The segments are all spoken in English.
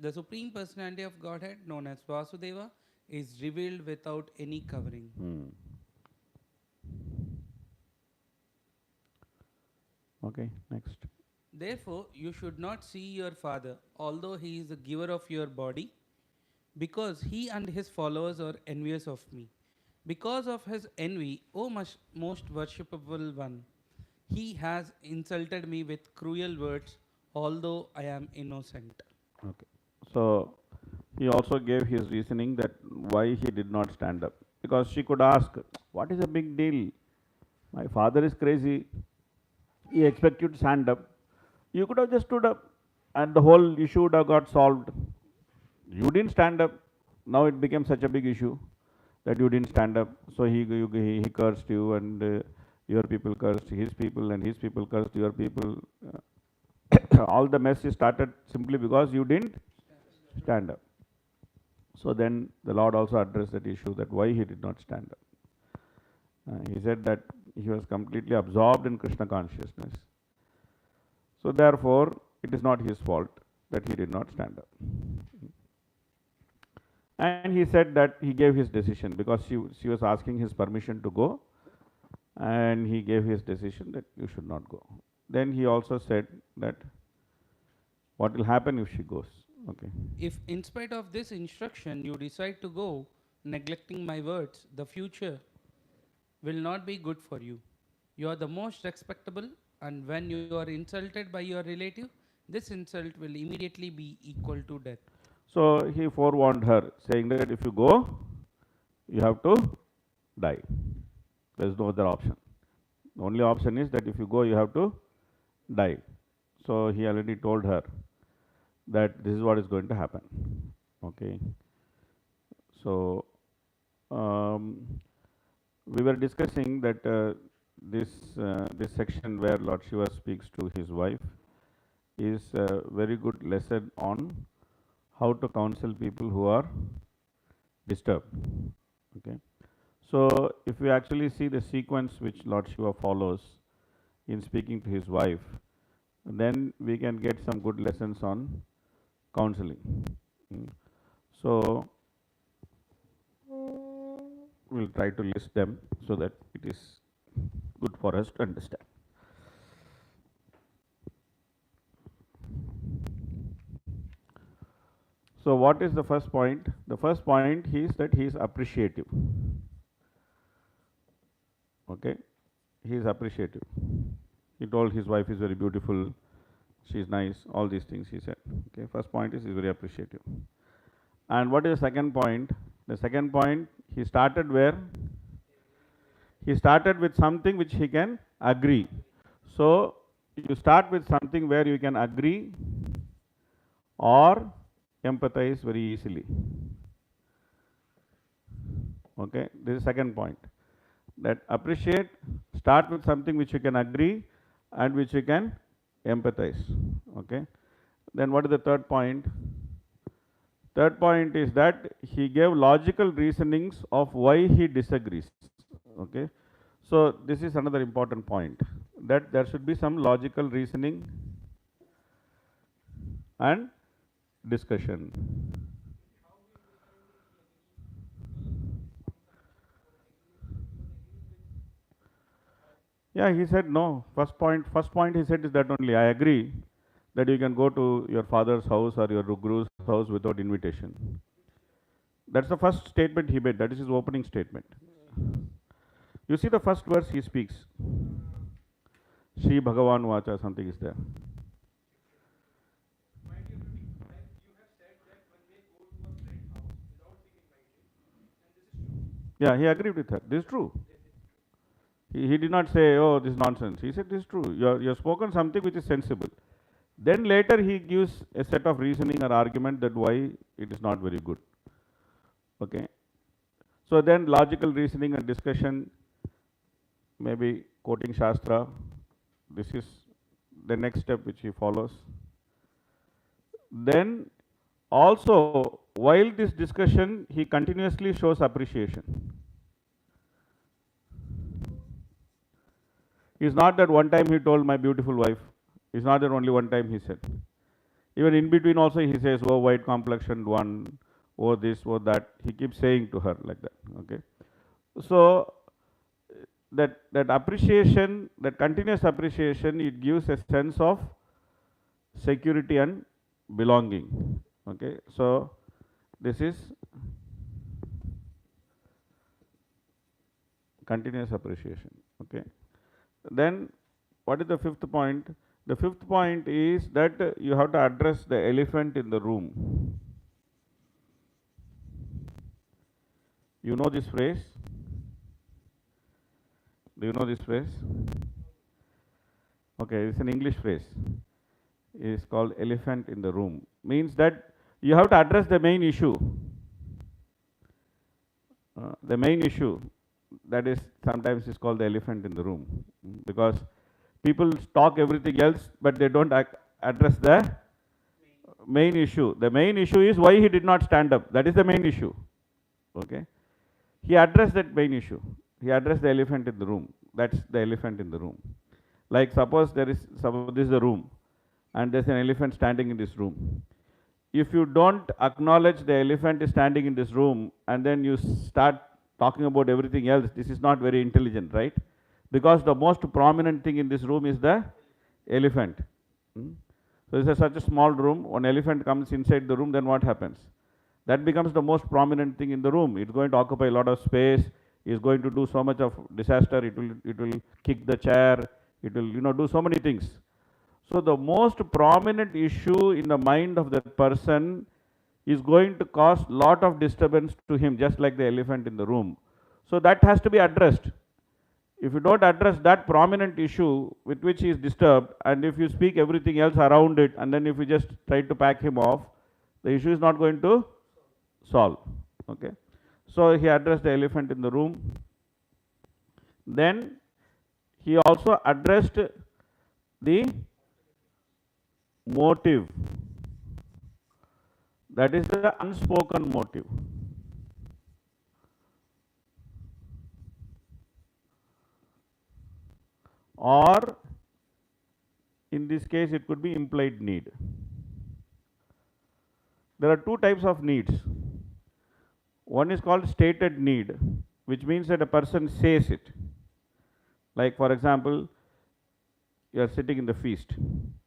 The Supreme Personality of Godhead, known as Vasudeva, is revealed without any covering. Hmm. Okay, next. Therefore, you should not see your father, although he is the giver of your body, because he and his followers are envious of me. Because of his envy, O most worshipable one, he has insulted me with cruel words, although I am innocent. Okay. So he also gave his reasoning that why he did not stand up. Because she could ask, what is a big deal? My father is crazy. He expects you to stand up. You could have just stood up and the whole issue would have got solved. You didn't stand up. Now it became such a big issue that you didn't stand up. So he cursed you, and your people cursed his people, and his people cursed your people. All the mess started simply because you didn't stand up. So then the Lord also addressed that issue, that why he did not stand up. He said that he was completely absorbed in Krishna consciousness. So therefore, it is not his fault that he did not stand up. And he said that he gave his decision because she was asking his permission to go, and he gave his decision that you should not go. Then he also said that what will happen if she goes. Okay. If, in spite of this instruction, you decide to go, neglecting my words, the future will not be good for you. You are the most respectable, and when you are insulted by your relative, this insult will immediately be equal to death. So he forewarned her, saying that if you go, you have to die. There is no other option. The only option is that if you go, you have to die. So he already told her that this is what is going to happen. Okay. So we were discussing that this section where Lord Shiva speaks to his wife is a very good lesson on how to counsel people who are disturbed. Okay. So if we actually see the sequence which Lord Shiva follows in speaking to his wife, then we can get some good lessons on counseling. So we'll try to list them so that it is good for us to understand. So what is the first point? The first point is that he is appreciative. Okay, he is appreciative. He told his wife is very beautiful, she is nice, all these things he said. Okay, first point is he is very appreciative. And what is the second point? The second point, he started where? He started with something which he can agree. So you start with something where you can agree or empathize very easily. Okay, this is second point. That appreciate, start with something which you can agree and which you can empathize. Okay. Then what is the third point? Third point is that he gave logical reasonings of why he disagrees. Okay. So this is another important point, that there should be some logical reasoning and discussion. Yeah, he said no. First point he said is that only I agree that you can go to your father's house or your guru's house without invitation. That's the first statement he made. That is his opening statement. You see the first verse he speaks. Shri Bhagavan Vacha, something is there. Yeah, he agreed with her. This is true. He did not say, oh, this is nonsense. He said, this is true. You have spoken something which is sensible. Then later he gives a set of reasoning or argument that why it is not very good. Okay. So then logical reasoning and discussion, maybe quoting Shastra, this is the next step which he follows. Then also, while this discussion, he continuously shows appreciation. It's not that one time he told my beautiful wife. It's not that only one time he said. Even in between also he says, oh, white complexioned one, oh this, oh that. He keeps saying to her like that. Okay. So that appreciation, that continuous appreciation, it gives a sense of security and belonging. Okay. So this is continuous appreciation. Okay. Then what is the fifth point? The fifth point is that you have to address the elephant in the room. You know this phrase? Do you know this phrase? Okay, it's an English phrase. It's called elephant in the room. Means that you have to address the main issue. The main issue, that is sometimes is called the elephant in the room, because people talk everything else but they don't address the main issue. The main issue is why he did not stand up. That is the main issue. Okay. He addressed that main issue. He addressed the elephant in the room. That's the elephant in the room. Like suppose this is the room and there's an elephant standing in this room. If you don't acknowledge the elephant is standing in this room and then you start talking about everything else, this is not very intelligent, right? Because the most prominent thing in this room is the elephant. So this is such a small room. One elephant comes inside the room, then what happens? That becomes the most prominent thing in the room. It's going to occupy a lot of space. It's going to do so much of disaster. It will kick the chair. It will do so many things. So the most prominent issue in the mind of that person is going to cause lot of disturbance to him, just like the elephant in the room. So that has to be addressed. If you don't address that prominent issue with which he is disturbed, and if you speak everything else around it, and then if you just try to pack him off, the issue is not going to solve. Okay. So he addressed the elephant in the room. Then he also addressed the motive. That is the unspoken motive. Or in this case it could be implied need. There are two types of needs. One is called stated need, which means that a person says it. Like for example, you are sitting in the feast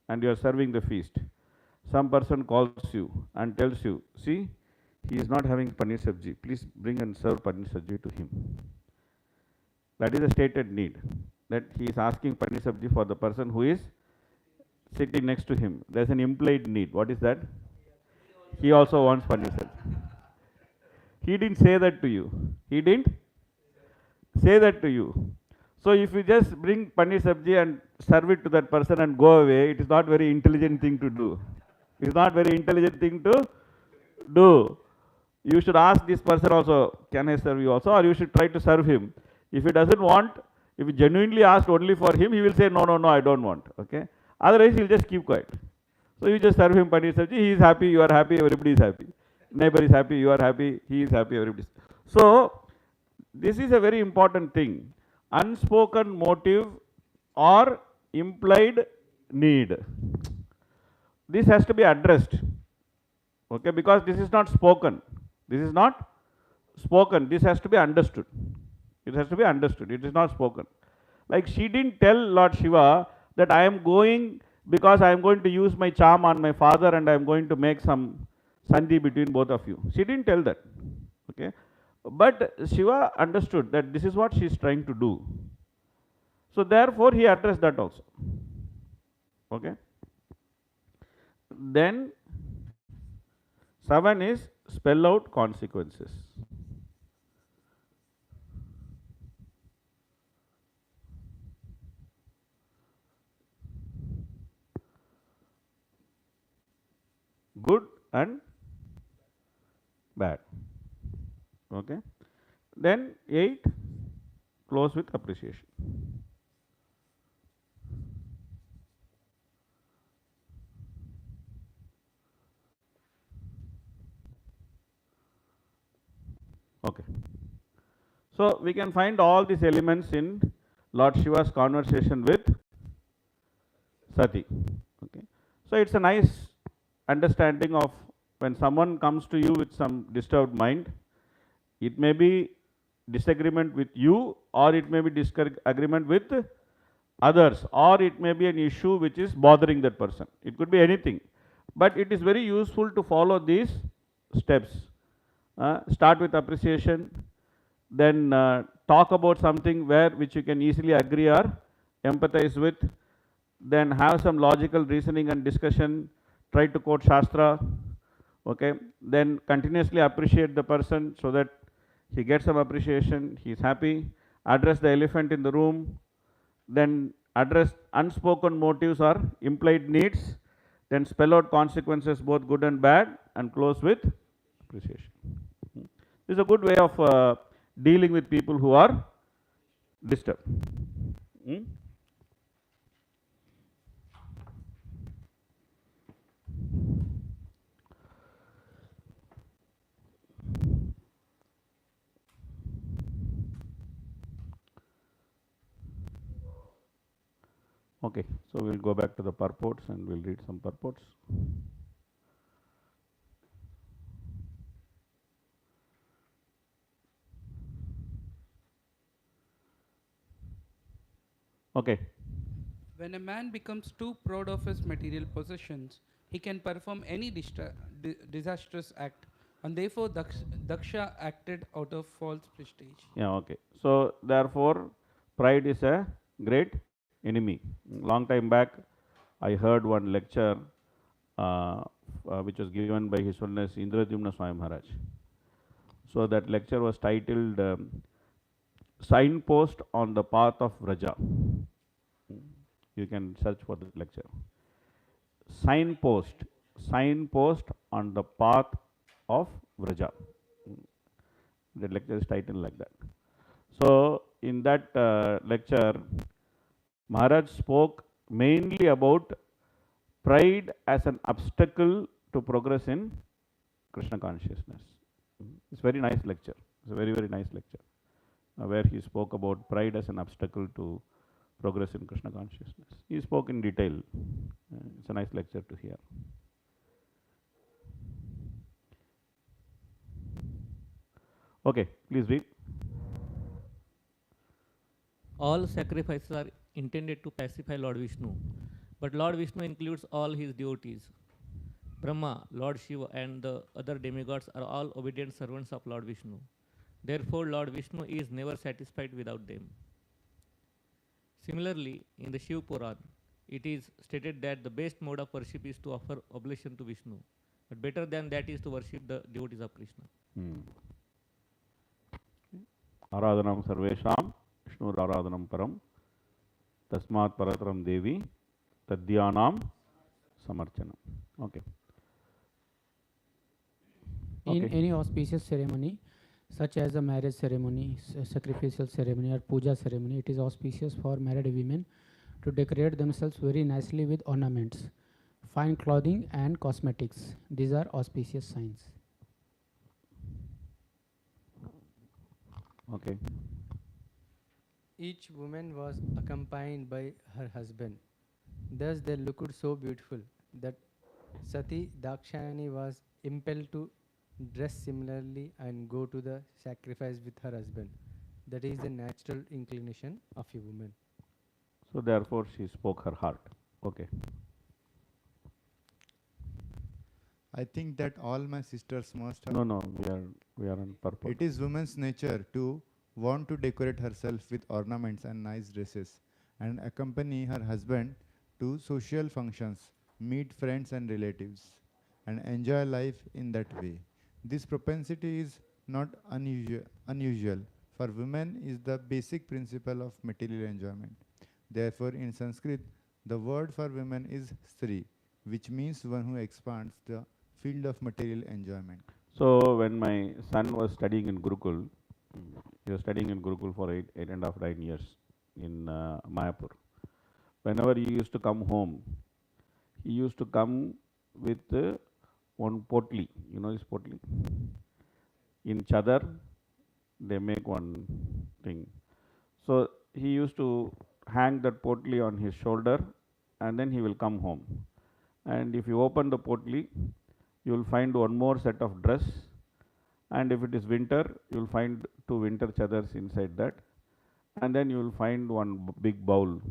and you are serving the feast. Some person calls you and tells you, see, he is not having paneer sabji. Please bring and serve paneer sabji to him. That is a stated need. That he is asking paneer sabji for the person who is sitting next to him. There is an implied need. What is that? He also wants paneer sabji. He didn't say that to you. He didn't say that to you. So if you just bring paneer sabji and serve it to that person and go away, it is not very intelligent thing to do. It is not very intelligent thing to do. You should ask this person also, can I serve you also? Or you should try to serve him. If he doesn't want, if you genuinely ask only for him, he will say, no, no, no, I don't want. Okay. Otherwise, he will just keep quiet. So you just serve him paneer sabji, he is happy, you are happy, everybody is happy. Neighbor is happy, you are happy, he is happy, everybody is. So this is a very important thing. Unspoken motive or implied need. This has to be addressed. Okay, because this is not spoken. This is not spoken. This has to be understood. It has to be understood. It is not spoken. Like she didn't tell Lord Shiva that I am going because I am going to use my charm on my father and I am going to make some sandhi between both of you. She didn't tell that. Okay. But Shiva understood that this is what she is trying to do. So therefore he addressed that also. Okay. Then 7 is spell out consequences. Good and bad. Okay. Then 8, close with appreciation. Okay. So we can find all these elements in Lord Shiva's conversation with Sati. Okay. So it's a nice understanding of when someone comes to you with some disturbed mind, it may be disagreement with you, or it may be disagreement with others, or it may be an issue which is bothering that person. It could be anything. But it is very useful to follow these steps. Start with appreciation, then talk about something where which you can easily agree or empathize with, then have some logical reasoning and discussion, try to quote Shastra, okay, then continuously appreciate the person so that he gets some appreciation, he is happy, address the elephant in the room, then address unspoken motives or implied needs, then spell out consequences both good and bad, and close with appreciation. This is a good way of dealing with people who are disturbed. Hmm? Okay, so we'll go back to the purports and we'll read some purports. Okay. When a man becomes too proud of his material possessions, he can perform any disastrous act, and therefore Daksha acted out of false prestige. Yeah, okay. So therefore, pride is a great enemy. Long time back, I heard one lecture which was given by His Holiness Indradyumna Swami Maharaj. So that lecture was titled Signpost on the Path of Vraja. You can search for that lecture. Signpost, signpost on the path of Vraja. The lecture is titled like that. So in that lecture, Maharaj spoke mainly about pride as an obstacle to progress in Krishna consciousness. It's a very nice lecture. It's a very, very nice lecture where he spoke about pride as an obstacle to progress in Krishna consciousness. He spoke in detail. It's a nice lecture to hear. Okay, please read. All sacrifices are intended to pacify Lord Vishnu, but Lord Vishnu includes all his devotees. Brahma, Lord Shiva, and the other demigods are all obedient servants of Lord Vishnu. Therefore, Lord Vishnu is never satisfied without them. Similarly, in the Shiv Puran, it is stated that the best mode of worship is to offer oblation to Vishnu, but better than that is to worship the devotees of Krishna. Aradhanam sarvesham Vishnu aradhanam param tasmat parataram devi tadhyanam samarchanam. Okay. In Okay. any auspicious ceremony, such as a marriage ceremony, sacrificial ceremony, or puja ceremony, it is auspicious for married women to decorate themselves very nicely with ornaments, fine clothing, and cosmetics. These are auspicious signs. Okay. Each woman was accompanied by her husband. Thus they looked so beautiful that Sati Dakshayani was impelled to dress similarly and go to the sacrifice with her husband. That is the natural inclination of a woman. So therefore she spoke her heart. Okay. I think that all my sisters must have. No, we are on purpose. It is woman's nature to want to decorate herself with ornaments and nice dresses and accompany her husband to social functions, meet friends and relatives, and enjoy life in that way. This propensity is not unusual, for women is the basic principle of material enjoyment. Therefore, in Sanskrit, the word for women is Stri, which means one who expands the field of material enjoyment. So when my son was studying in Gurukul, he was studying in Gurukul for 8.5, 9 years in Mayapur. Whenever he used to come home, he used to come with one potli. You know this potli? In chadar, they make one thing. So he used to hang that potli on his shoulder, and then he will come home. and if you open the potli, you will find one more set of dress, and if it is winter, you will find two winter chadars inside that, and then you will find one big bowl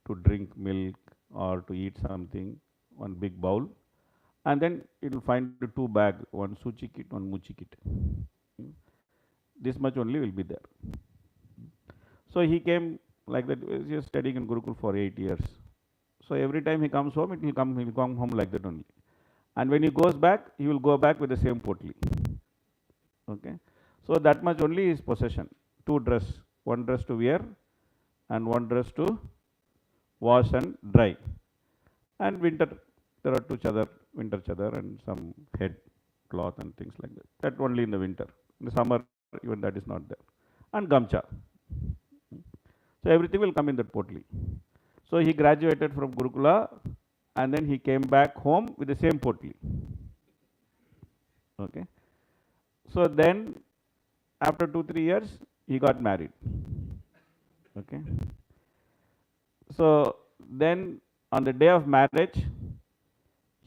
to drink milk or to eat something, one big bowl, and then it will find two bag, one suchi kit, one muchi kit. This much only will be there. So he came like that. He was studying in Gurukul for 8 years. So every time he comes home, he'll come home like that only. And when he goes back, he will go back with the same potli. Okay. So that much only is possession. Two dress, one dress to wear, and one dress to wash and dry. And winter, there are two chadar, winter chadar, and some head cloth and things like that. That only in the winter. In the summer, even that is not there. And gamcha. So everything will come in that potli. So he graduated from Gurukula, and then he came back home with the same potli. Okay. So then, after 2-3 years, he got married. Okay. So then, on the day of marriage,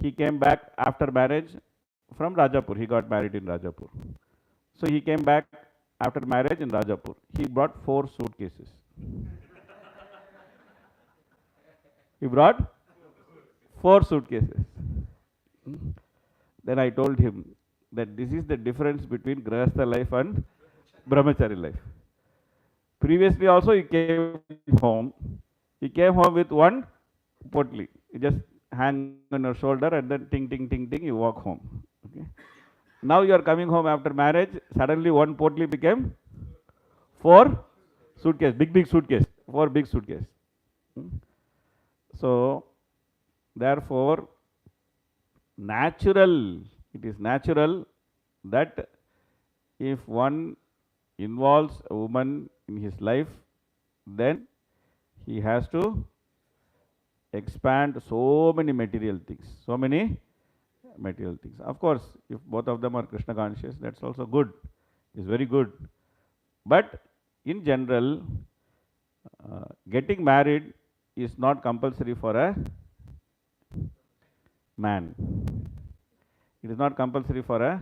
he came back after marriage from Rajapur. He got married in Rajapur. So he came back after marriage in Rajapur. He brought 4 suitcases. He brought 4 suitcases. Then I told him that this is the difference between Grahastha life and Brahmachari life. Previously also he came home. He came home with one potli. You just hang on your shoulder and then ting, ting, ting, ting, you walk home. Okay. Now you are coming home after marriage, suddenly one potli became 4 suitcase, big suitcase, 4 big suitcase. So, therefore, it is natural that if one involves a woman in his life, then he has to expand so many material things, Of course, if both of them are Krishna conscious, that's also good, it's very good. But in general, getting married is not compulsory for a man. It is not compulsory for a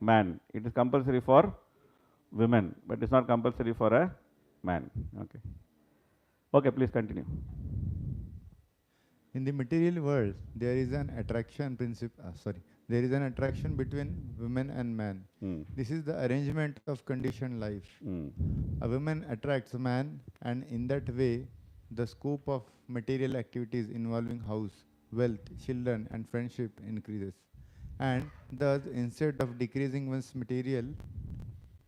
man. It is compulsory for women, but it's not compulsory for a man. Okay. Okay, please continue. In the material world, there is an attraction there is an attraction between women and man. This is the arrangement of conditioned life. A woman attracts a man, and in that way, the scope of material activities involving house, wealth, children, and friendship increases. And thus, instead of decreasing one's material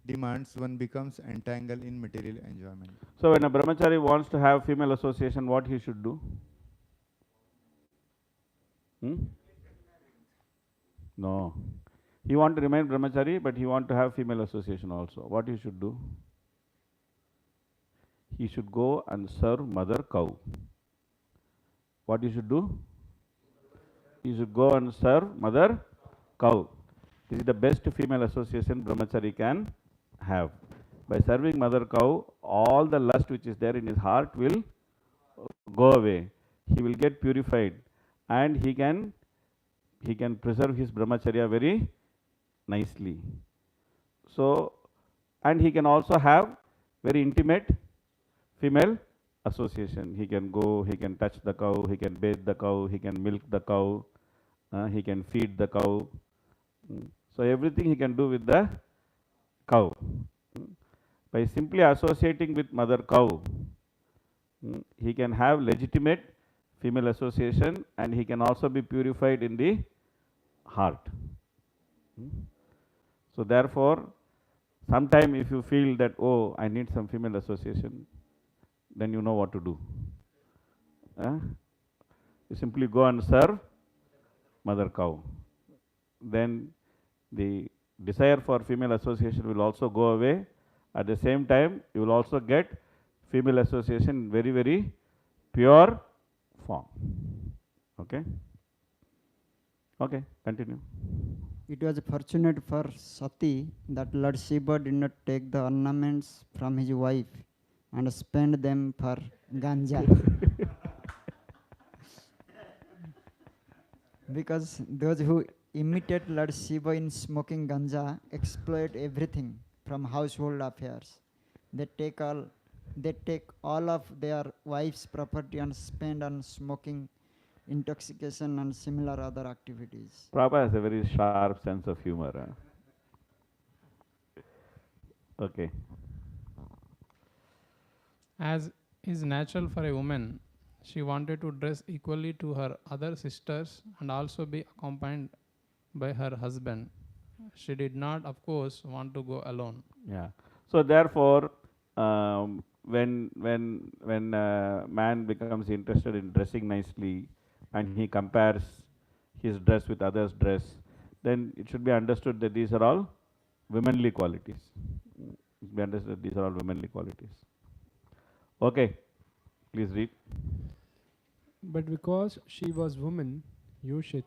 demands, one becomes entangled in material enjoyment. So, when a brahmachari wants to have female association, what he should do? No. He wants to remain brahmachari, but he wants to have female association also. What he should do? He should go and serve mother cow. What he should do? He should go and serve mother cow. This is the best female association brahmachari can have. By serving mother cow, all the lust which is there in his heart will go away. He will get purified, and he can preserve his brahmacharya very nicely. So, and he can also have very intimate female association. He can go, he can touch the cow, he can bathe the cow, he can milk the cow, he can feed the cow. So everything he can do with the cow. By simply associating with mother cow, he can have legitimate female association, and he can also be purified in the heart. So therefore, sometime if you feel that, oh, I need some female association, then you know what to do. You simply go and serve mother cow. Then the desire for female association will also go away. At the same time, you will also get female association in very, very pure form. Okay? Okay, continue. It was fortunate for Sati that Lord Shiva did not take the ornaments from his wife and spend them for ganja. because those who imitate Lord Shiva in smoking ganja exploit everything from household affairs. They take all they take all of their wife's property and spend on smoking, intoxication and similar other activities. Prabhupada has a very sharp sense of humor. Okay. As is natural for a woman, she wanted to dress equally to her other sisters and also be accompanied by her husband. She did not, of course, want to go alone. Yeah. So therefore, when man becomes interested in dressing nicely, and he compares his dress with others' dress, then it should be understood that these are all womanly qualities. It should be understood these are all womanly qualities. Okay, please read. But because she was woman, Yoshit,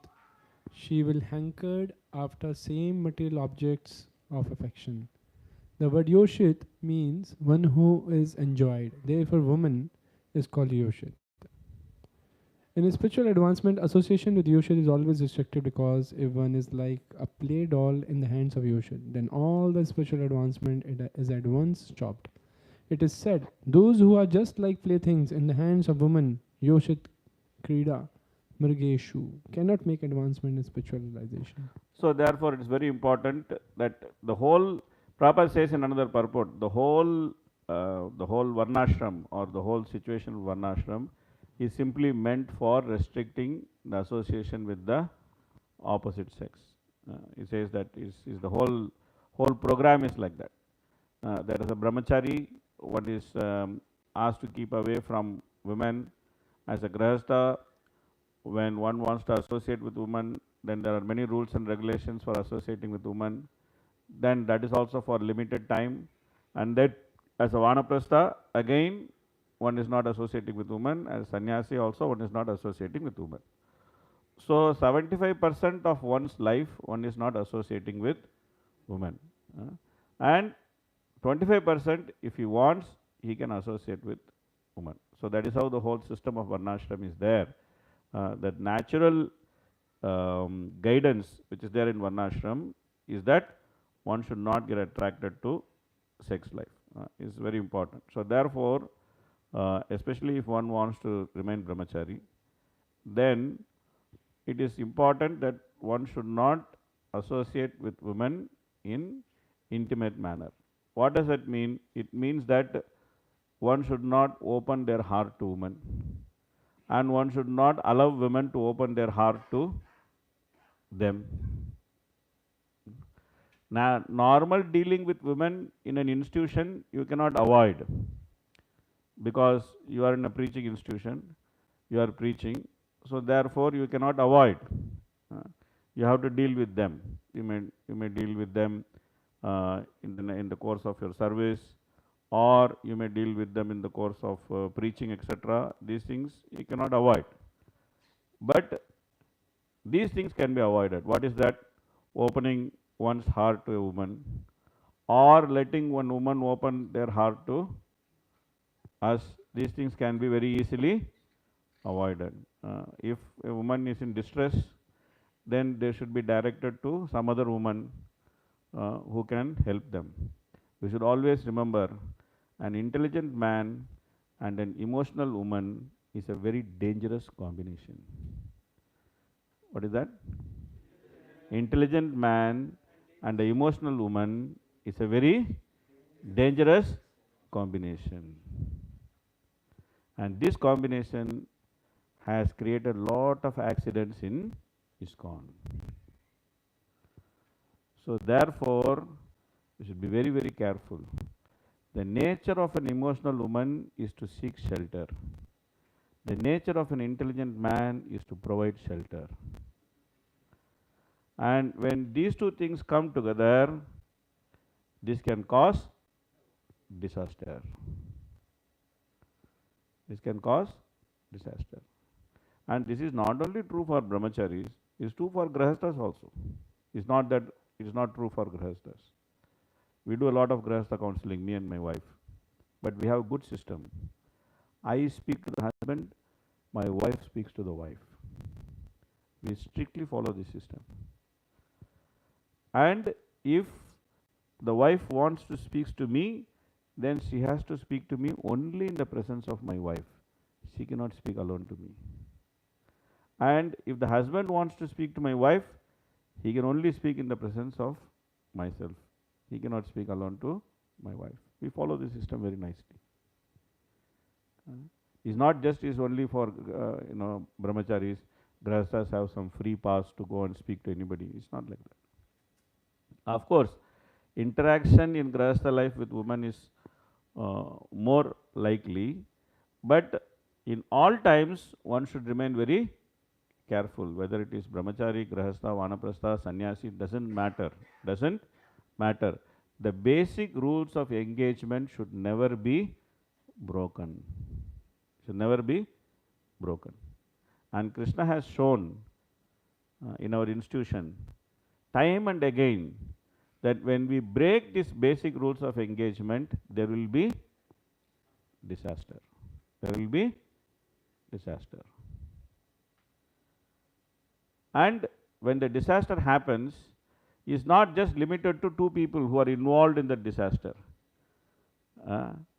she will hankered after same material objects of affection. The word Yoshit means one who is enjoyed. Therefore, woman is called Yoshit. In spiritual advancement, association with Yoshit is always restricted because if one is like a play doll in the hands of Yoshit, then all the spiritual advancement is at once stopped. It is said, those who are just like playthings in the hands of women, Yoshit Krida, Mrigeshu, cannot make advancement in spiritual realization. So therefore, it is very important that the whole, Prabhupada says in another purport, the whole varnashram or the whole situation of varnashram is simply meant for restricting the association with the opposite sex. He says that is the whole program is like that. That as a brahmachari, one is asked to keep away from women. As a grahastha, when one wants to associate with women, then there are many rules and regulations for associating with women. Then that is also for limited time. And that as a vanaprastha, again, one is not associating with women. As sannyasi also, one is not associating with women. So 75% of one's life, one is not associating with women. And 25%, if he wants, he can associate with women. So that is how the whole system of varnashram is there. That natural guidance which is there in varnashram is that one should not get attracted to sex life. Is very important. So therefore, especially if one wants to remain brahmachari, then it is important that one should not associate with women in intimate manner. What does that mean? It means that one should not open their heart to women, and one should not allow women to open their heart to them. Now, normal dealing with women in an institution you cannot avoid, because you are in a preaching institution, you are preaching, so therefore you cannot avoid. You have to deal with them. You may deal with them in the course of your service, or you may deal with them in the course of preaching, etc. These things you cannot avoid. But these things can be avoided. What is that? Opening one's heart to a woman, or letting one woman open their heart to us. These things can be very easily avoided. If a woman is in distress, then they should be directed to some other woman who can help them. We should always remember, an intelligent man and an emotional woman is a very dangerous combination. What is that? Intelligent man and an emotional woman is a very dangerous combination. And this combination has created a lot of accidents in ISKCON. So therefore, we should be very, very careful. The nature of an emotional woman is to seek shelter. The nature of an intelligent man is to provide shelter. And when these two things come together, this can cause disaster. This can cause disaster. And this is not only true for brahmacharis, it is true for grahasthas also. It's not that it is not true for grahasthas. We do a lot of grahastha counseling, me and my wife. But we have a good system. I speak to the husband, my wife speaks to the wife. We strictly follow this system. And if the wife wants to speak to me, then she has to speak to me only in the presence of my wife. She cannot speak alone to me. And if the husband wants to speak to my wife, he can only speak in the presence of myself. He cannot speak alone to my wife. We follow the system very nicely. It's not just is only for brahmacharis. Grahasthas have some free pass to go and speak to anybody. It's not like that. Of course, interaction in Grahastha life with women is more likely, but in all times one should remain very careful. Whether it is brahmachari, grahastha, vanaprastha, sannyasi, doesn't matter. Doesn't matter. The basic rules of engagement should never be broken. Should never be broken. And Krishna has shown in our institution time and again that when we break these basic rules of engagement, there will be disaster. There will be disaster. And when the disaster happens, is not just limited to two people who are involved in the disaster.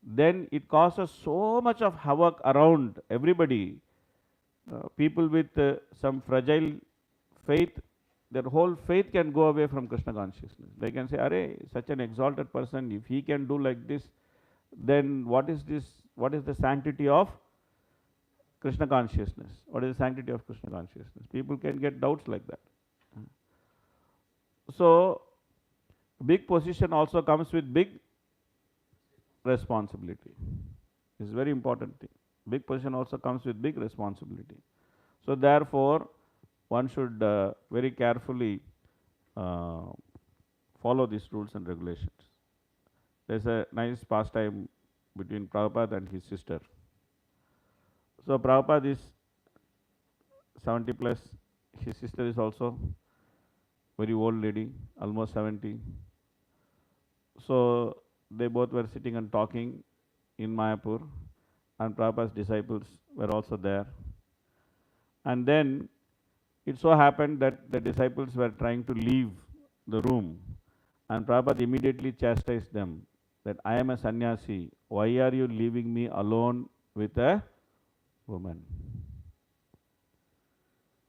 Then it causes so much of havoc around everybody. People with some fragile faith, their whole faith can go away from Krishna consciousness. They can say, "Arey, such an exalted person, if he can do like this, then what is this? What is the sanctity of Krishna consciousness? What is the sanctity of Krishna consciousness?" People can get doubts like that. So, big position also comes with big responsibility. This is a very important thing. Big position also comes with big responsibility. So, therefore, one should very carefully follow these rules and regulations. There's a nice pastime between Prabhupada and his sister. So, Prabhupada is 70 plus, his sister is also very old lady, almost 70. So, they both were sitting and talking in Mayapur, and Prabhupada's disciples were also there. And then it so happened that the disciples were trying to leave the room, and Prabhupada immediately chastised them that, "I am a sannyasi, why are you leaving me alone with a woman?"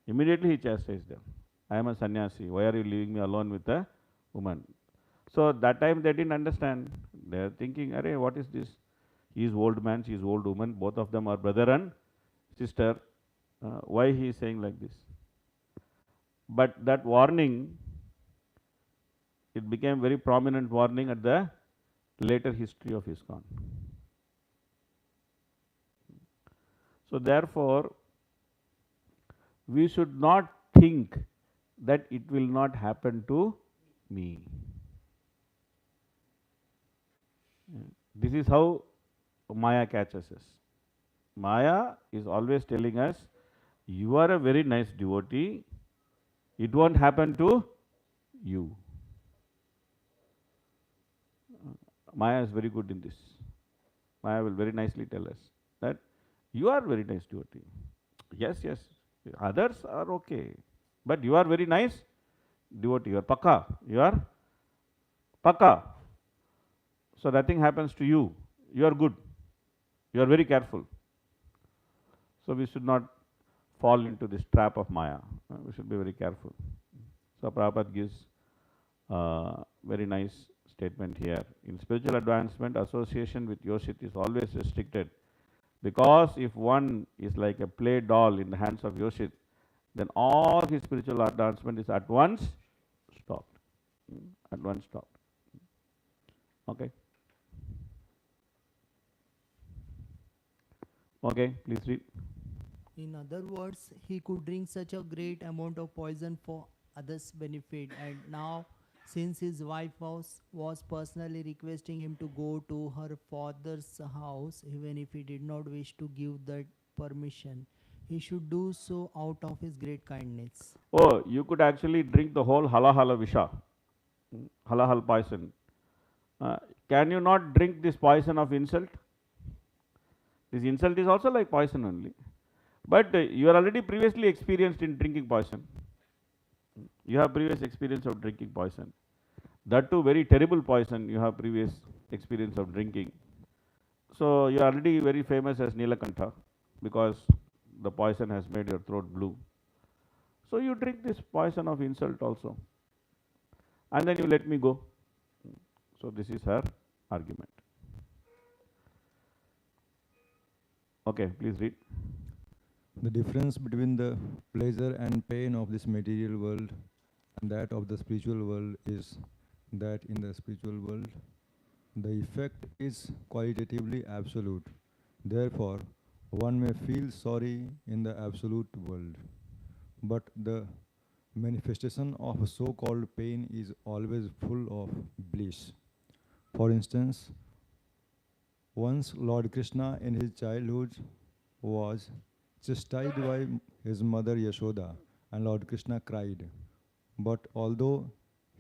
Immediately he chastised them. "I am a sannyasi, why are you leaving me alone with a woman?" So that time they didn't understand. They are thinking, "Arey, what is this? He is old man, she is old woman, both of them are brother and sister. Why he is saying like this?" But that warning, it became very prominent warning at the later history of ISKCON. So therefore, we should not think that it will not happen to me. This is how Maya catches us. Maya is always telling us, "You are a very nice devotee, it won't happen to you." Maya is very good in this. Maya will very nicely tell us that you are very nice devotee. Yes, yes, others are okay, but you are very nice devotee. You are pakka. You are pakka. So nothing happens to you. You are good. You are very careful. So we should not fall into this trap of Maya. We should be very careful. So Prabhupada gives very nice statement here. In spiritual advancement, association with Yoshit is always restricted, because if one is like a play doll in the hands of Yoshit, then all his spiritual advancement is at once stopped. At once stopped. Okay. Okay, please read. In other words, he could drink such a great amount of poison for others' benefit, and now, since his wife was personally requesting him to go to her father's house, even if he did not wish to give that permission, he should do so out of his great kindness. Oh, you could actually drink the whole halahala visha, halahal poison. Can you not drink this poison of insult? This insult is also like poison only. But you are already previously experienced in drinking poison. You have previous experience of drinking poison. That too very terrible poison you have previous experience of drinking. So you are already very famous as Nilakantha because the poison has made your throat blue. So you drink this poison of insult also. And then you let me go. So this is her argument. Okay, please read. The difference between the pleasure and pain of this material world and that of the spiritual world is that in the spiritual world, the effect is qualitatively absolute. Therefore, one may feel sorry in the absolute world. But the manifestation of so-called pain is always full of bliss. For instance, once Lord Krishna in his childhood was chastised by his mother Yashoda, and Lord Krishna cried. But although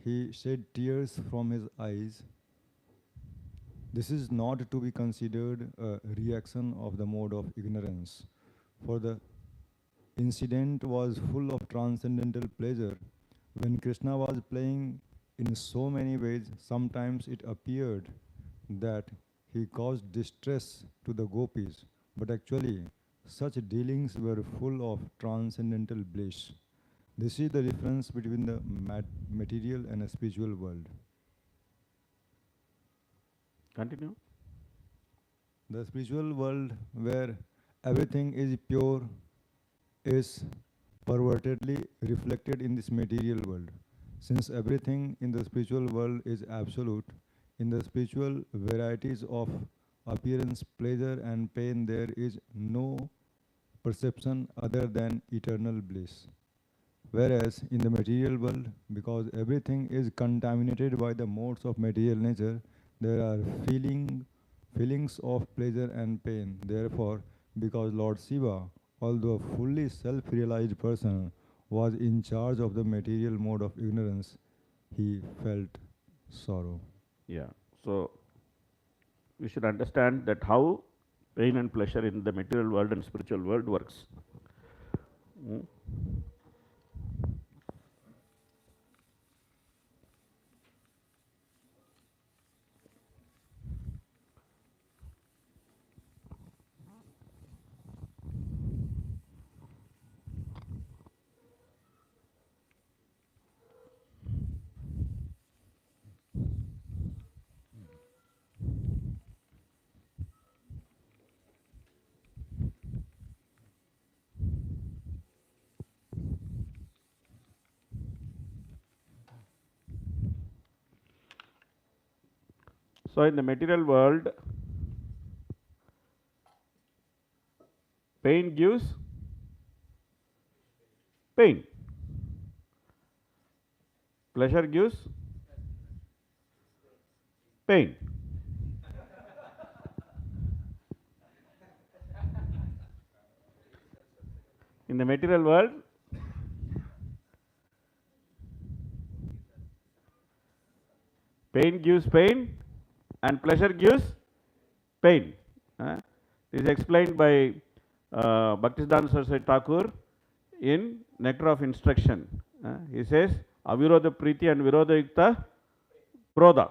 he shed tears from his eyes, this is not to be considered a reaction of the mode of ignorance, for the incident was full of transcendental pleasure. When Krishna was playing in so many ways, sometimes it appeared that he caused distress to the gopis, but actually such dealings were full of transcendental bliss. This is the difference between the material and a spiritual world. Continue. The spiritual world, where everything is pure, is pervertedly reflected in this material world. Since everything in the spiritual world is absolute, in the spiritual varieties of appearance, pleasure, and pain, there is no perception other than eternal bliss. Whereas in the material world, because everything is contaminated by the modes of material nature, there are feelings of pleasure and pain. Therefore, because Lord Shiva, although a fully self-realized person, was in charge of the material mode of ignorance, he felt sorrow. Yeah. So we should understand that how pain and pleasure in the material world and spiritual world works. So in the material world, pain gives pain. Pleasure gives pain. In the material world, pain gives pain and pleasure gives pain. This is explained by Bhaktisiddhanta Saraswati Thakur in Nectar of Instruction. He says, Avirodha Priti and Virodha Yukta Krodha.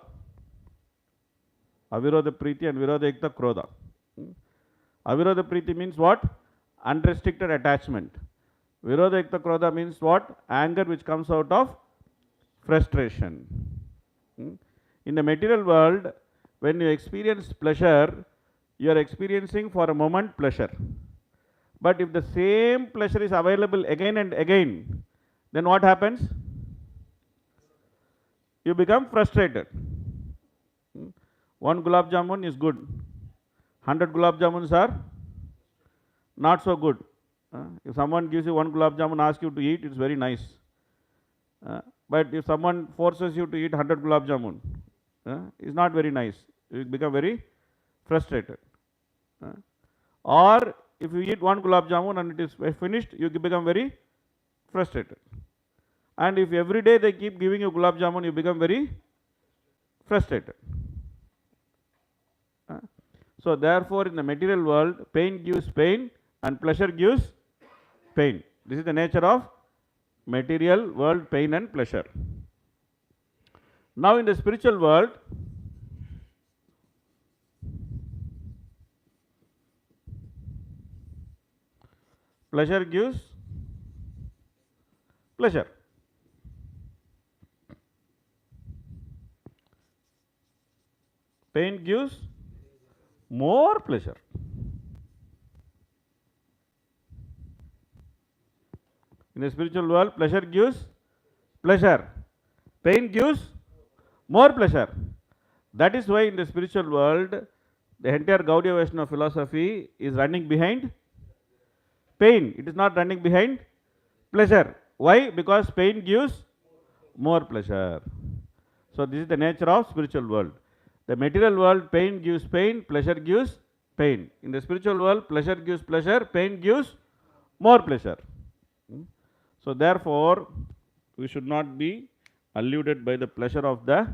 Avirodha Priti and Virodha Yukta Krodha. Avirodha Priti means what? Unrestricted attachment. Virodha Yukta Krodha means what? Anger which comes out of frustration. In the material world, when you experience pleasure, you are experiencing for a moment pleasure. But if the same pleasure is available again and again, then what happens? You become frustrated. One gulab jamun is good. 100 gulab jamuns are not so good. If someone gives you one gulab jamun, asks you to eat, it's very nice. But if someone forces you to eat 100 gulab jamun, it's not very nice. You become very frustrated. Or if you eat one gulab jamun and it is finished, you become very frustrated. And if every day they keep giving you gulab jamun, you become very frustrated. So therefore, in the material world, pain gives pain and pleasure gives pain. This is the nature of material world, pain and pleasure. Now in the spiritual world, pleasure gives pleasure. Pain gives more pleasure. In the spiritual world, pleasure gives pleasure. Pain gives more pleasure. That is why in the spiritual world, the entire Gaudiya Vaishnava philosophy is running behind pain. It is not running behind pleasure. Why? Because pain gives more pleasure. So this is the nature of spiritual world. The material world, pain gives pain, pleasure gives pain. In the spiritual world, pleasure gives pleasure, pain gives more pleasure. So therefore, we should not be alluded by the pleasure of the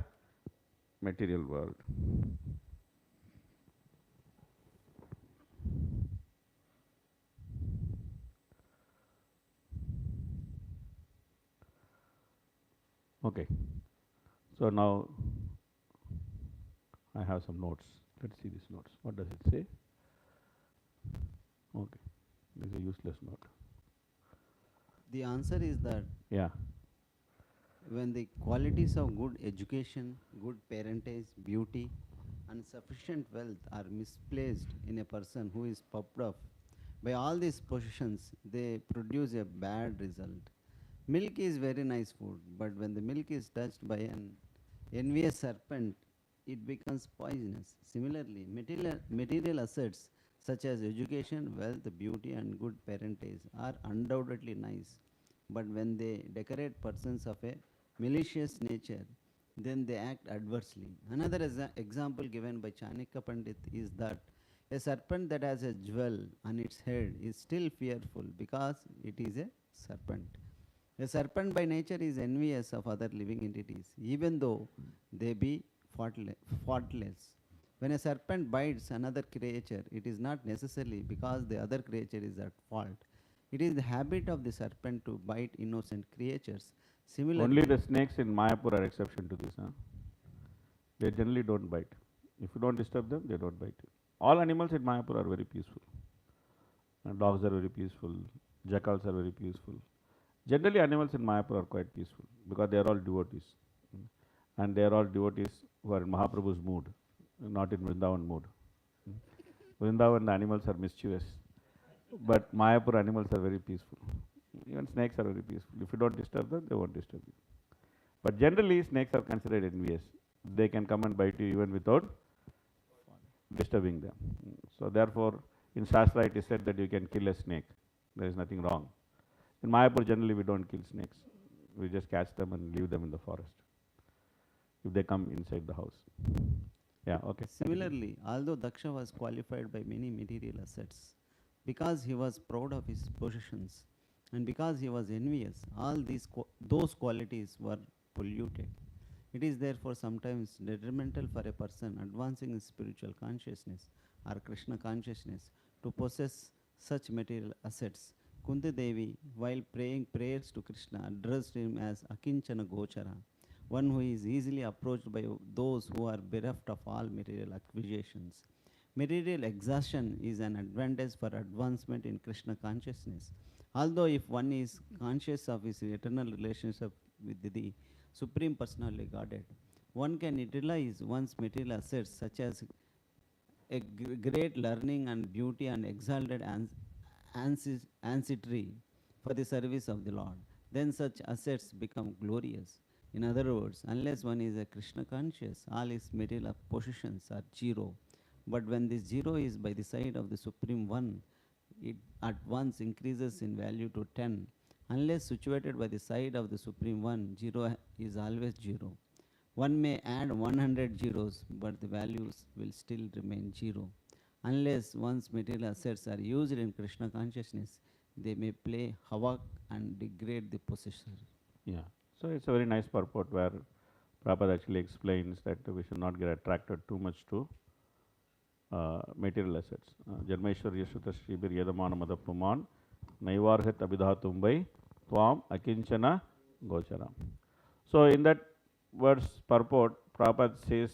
material world. Okay. So now I have some notes. Let's see these notes. What does it say? Okay. This is a useless note. The answer is that Yeah. when the qualities of good education, good parentage, beauty, and sufficient wealth are misplaced in a person who is puffed up by all these possessions, they produce a bad result. Milk is very nice food, but when the milk is touched by an envious serpent, it becomes poisonous. Similarly, material assets such as education, wealth, beauty, and good parentage are undoubtedly nice, but when they decorate persons of a malicious nature, then they act adversely. Another example given by Chanakya Pandit is that a serpent that has a jewel on its head is still fearful because it is a serpent. A serpent by nature is envious of other living entities, even though they be faultless. When a serpent bites another creature, it is not necessarily because the other creature is at fault. It is the habit of the serpent to bite innocent creatures. Similarly, only the snakes in Mayapur are exception to this. They generally don't bite. If you don't disturb them, they don't bite you. All animals in Mayapur are very peaceful. And dogs are very peaceful. Jackals are very peaceful. Generally, animals in Mayapur are quite peaceful because they are all devotees. And they are all devotees who are in Mahaprabhu's mood, not in Vrindavan mood. Vrindavan, the animals are mischievous. But Mayapur animals are very peaceful. Even snakes are very peaceful. If you don't disturb them, they won't disturb you. But generally, snakes are considered envious. They can come and bite you even without disturbing them. So therefore, in Shastra it is said that you can kill a snake. There is nothing wrong. In Mayapur, generally we don't kill snakes. We just catch them and leave them in the forest if they come inside the house. Yeah, okay. similarly, although Daksha was qualified by many material assets, because he was proud of his possessions and because he was envious, all those qualities were polluted. It is therefore sometimes detrimental for a person advancing in spiritual consciousness or Krishna consciousness to possess such material assets. Kunti Devi, while praying prayers to Krishna, addressed him as Akinchana Gochara, one who is easily approached by those who are bereft of all material acquisitions. Material exhaustion is an advantage for advancement in Krishna consciousness. Although if one is conscious of his eternal relationship with the Supreme Personality Godhead, one can utilize one's material assets such as a great learning and beauty and exalted ancestry for the service of the Lord. Then such assets become glorious. In other words, unless one is a Krishna conscious, all his material possessions are zero. But when this zero is by the side of the Supreme One, it at once increases in value to 10. Unless situated by the side of the Supreme One, zero is always zero. One may add 100 zeros, but the values will still remain zero. Unless one's material assets are used in Krishna consciousness, they may play havoc and degrade the possessor. Yeah. So it's a very nice purport where Prabhupada actually explains that we should not get attracted too much to material assets. Janmeshwar Yashutta Shribir Yadamana Madapuman Naivarhat abhidhatumbai tvam akinchana gocharam. So in that verse purport, Prabhupada says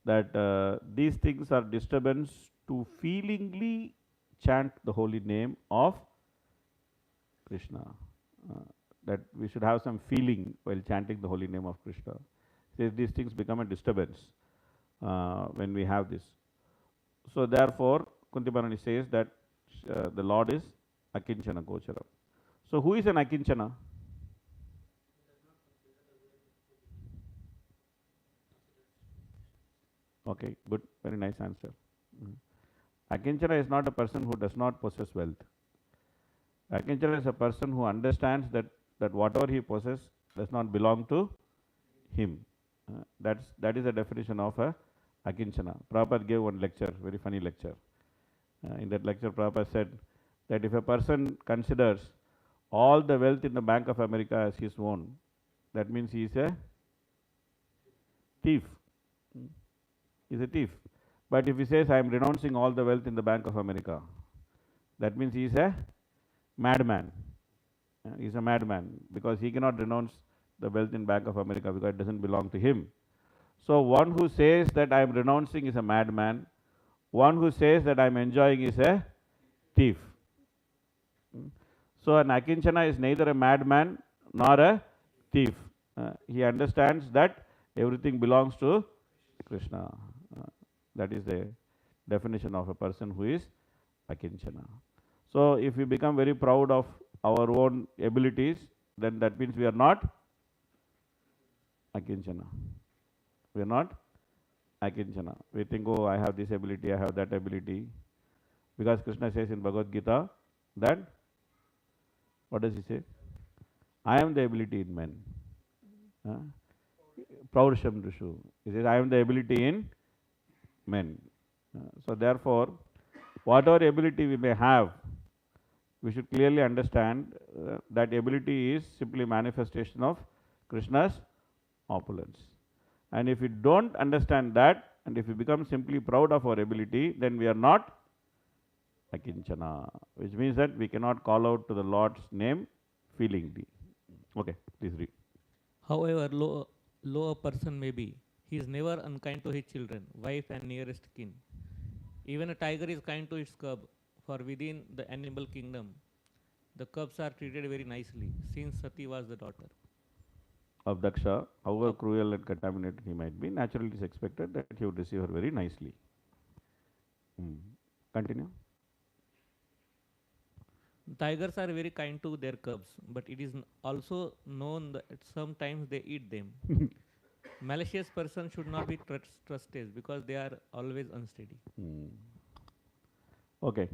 that these things are disturbance to feelingly chant the holy name of Krishna. That we should have some feeling while chanting the holy name of Krishna. Says these things become a disturbance when we have this. So therefore, Kuntimanani says that the Lord is Akinchana Gocharam. So who is an Akinchana? Okay, good, very nice answer. Akinchana is not a person who does not possess wealth. Akinchana is a person who understands that whatever he possesses does not belong to him. That is the definition of a Akinchana. Prabhupada gave one lecture, very funny lecture. In that lecture, Prabhupada said that if a person considers all the wealth in the Bank of America as his own, that means he is a thief. He is a thief. But if he says, I am renouncing all the wealth in the Bank of America, that means he is a madman. He is a madman because he cannot renounce the wealth in Bank of America because it doesn't belong to him. So one who says that I am renouncing is a madman. One who says that I am enjoying is a thief. So an Akinchana is neither a madman nor a thief. He understands that everything belongs to Krishna. That is the definition of a person who is Akinchana. So if we become very proud of our own abilities, then that means we are not Akinchana. We are not Akinchana. We think, oh, I have this ability, I have that ability. Because Krishna says in Bhagavad Gita that, what does he say? I am the ability in men. Praursham Rishu. He says, I am the ability in men. So therefore, whatever ability we may have, we should clearly understand that ability is simply manifestation of Krishna's opulence. And if we don't understand that, and if we become simply proud of our ability, then we are not Akinchana, which means that we cannot call out to the Lord's name feelingly. Okay, please read. However low a person may be, he is never unkind to his children, wife, and nearest kin. Even a tiger is kind to its cub, for within the animal kingdom, the cubs are treated very nicely, since Sati was the daughter of Daksha, however cruel and contaminated he might be, naturally it is expected that he would receive her very nicely. Continue. Tigers are very kind to their cubs, but it is also known that sometimes they eat them. Malicious person should not be trusted because they are always unsteady. Okay.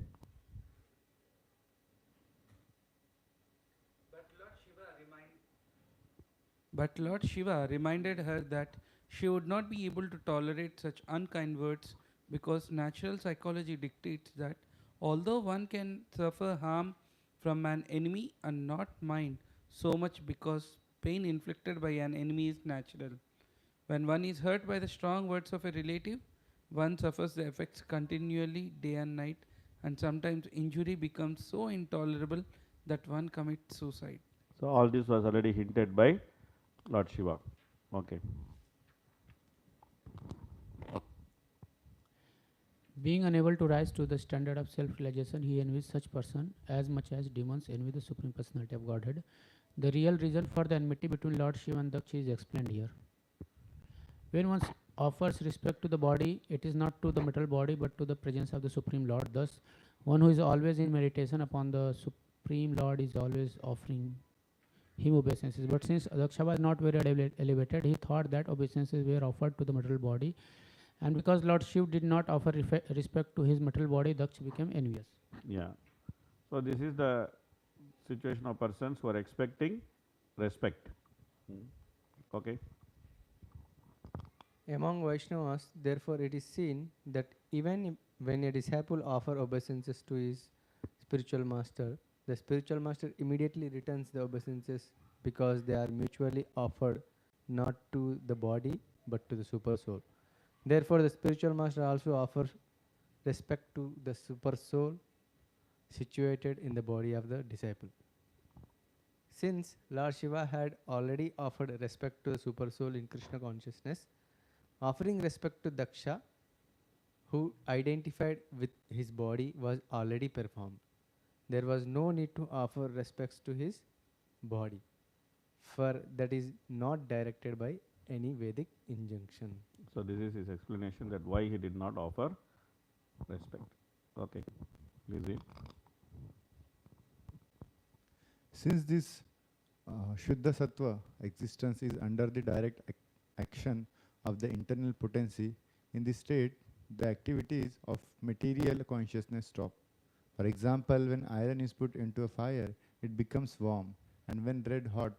But Lord Shiva reminded her that she would not be able to tolerate such unkind words because natural psychology dictates that although one can suffer harm from an enemy and not mind so much because pain inflicted by an enemy is natural. When one is hurt by the strong words of a relative, one suffers the effects continually day and night, and sometimes injury becomes so intolerable that one commits suicide. So all this was already hinted by Lord Shiva. Okay. Being unable to rise to the standard of self-realization, he envies such person as much as demons envy the Supreme Personality of Godhead. The real reason for the enmity between Lord Shiva and Daksha is explained here. When one offers respect to the body, it is not to the material body but to the presence of the Supreme Lord. Thus, one who is always in meditation upon the Supreme Lord is always offering him obeisances. But since Daksha was not very elevated, he thought that obeisances were offered to the material body. And because Lord Shiv did not offer respect to his material body, Daksha became envious. Yeah. So this is the situation of persons who are expecting respect. Okay. Among Vaishnavas, therefore, it is seen that even when a disciple offers obeisances to his spiritual master, the spiritual master immediately returns the obeisances because they are mutually offered not to the body but to the super soul. Therefore, the spiritual master also offers respect to the super soul situated in the body of the disciple. Since Lord Shiva had already offered respect to the supersoul in Krishna consciousness, offering respect to Daksha, who identified with his body, was already performed. There was no need to offer respects to his body, for that is not directed by any Vedic injunction. So this is his explanation that why he did not offer respect. Okay, please read. Since this Shuddha Sattva existence is under the direct action of the internal potency, in this state, the activities of material consciousness stop. For example, when iron is put into a fire, it becomes warm, and when red hot,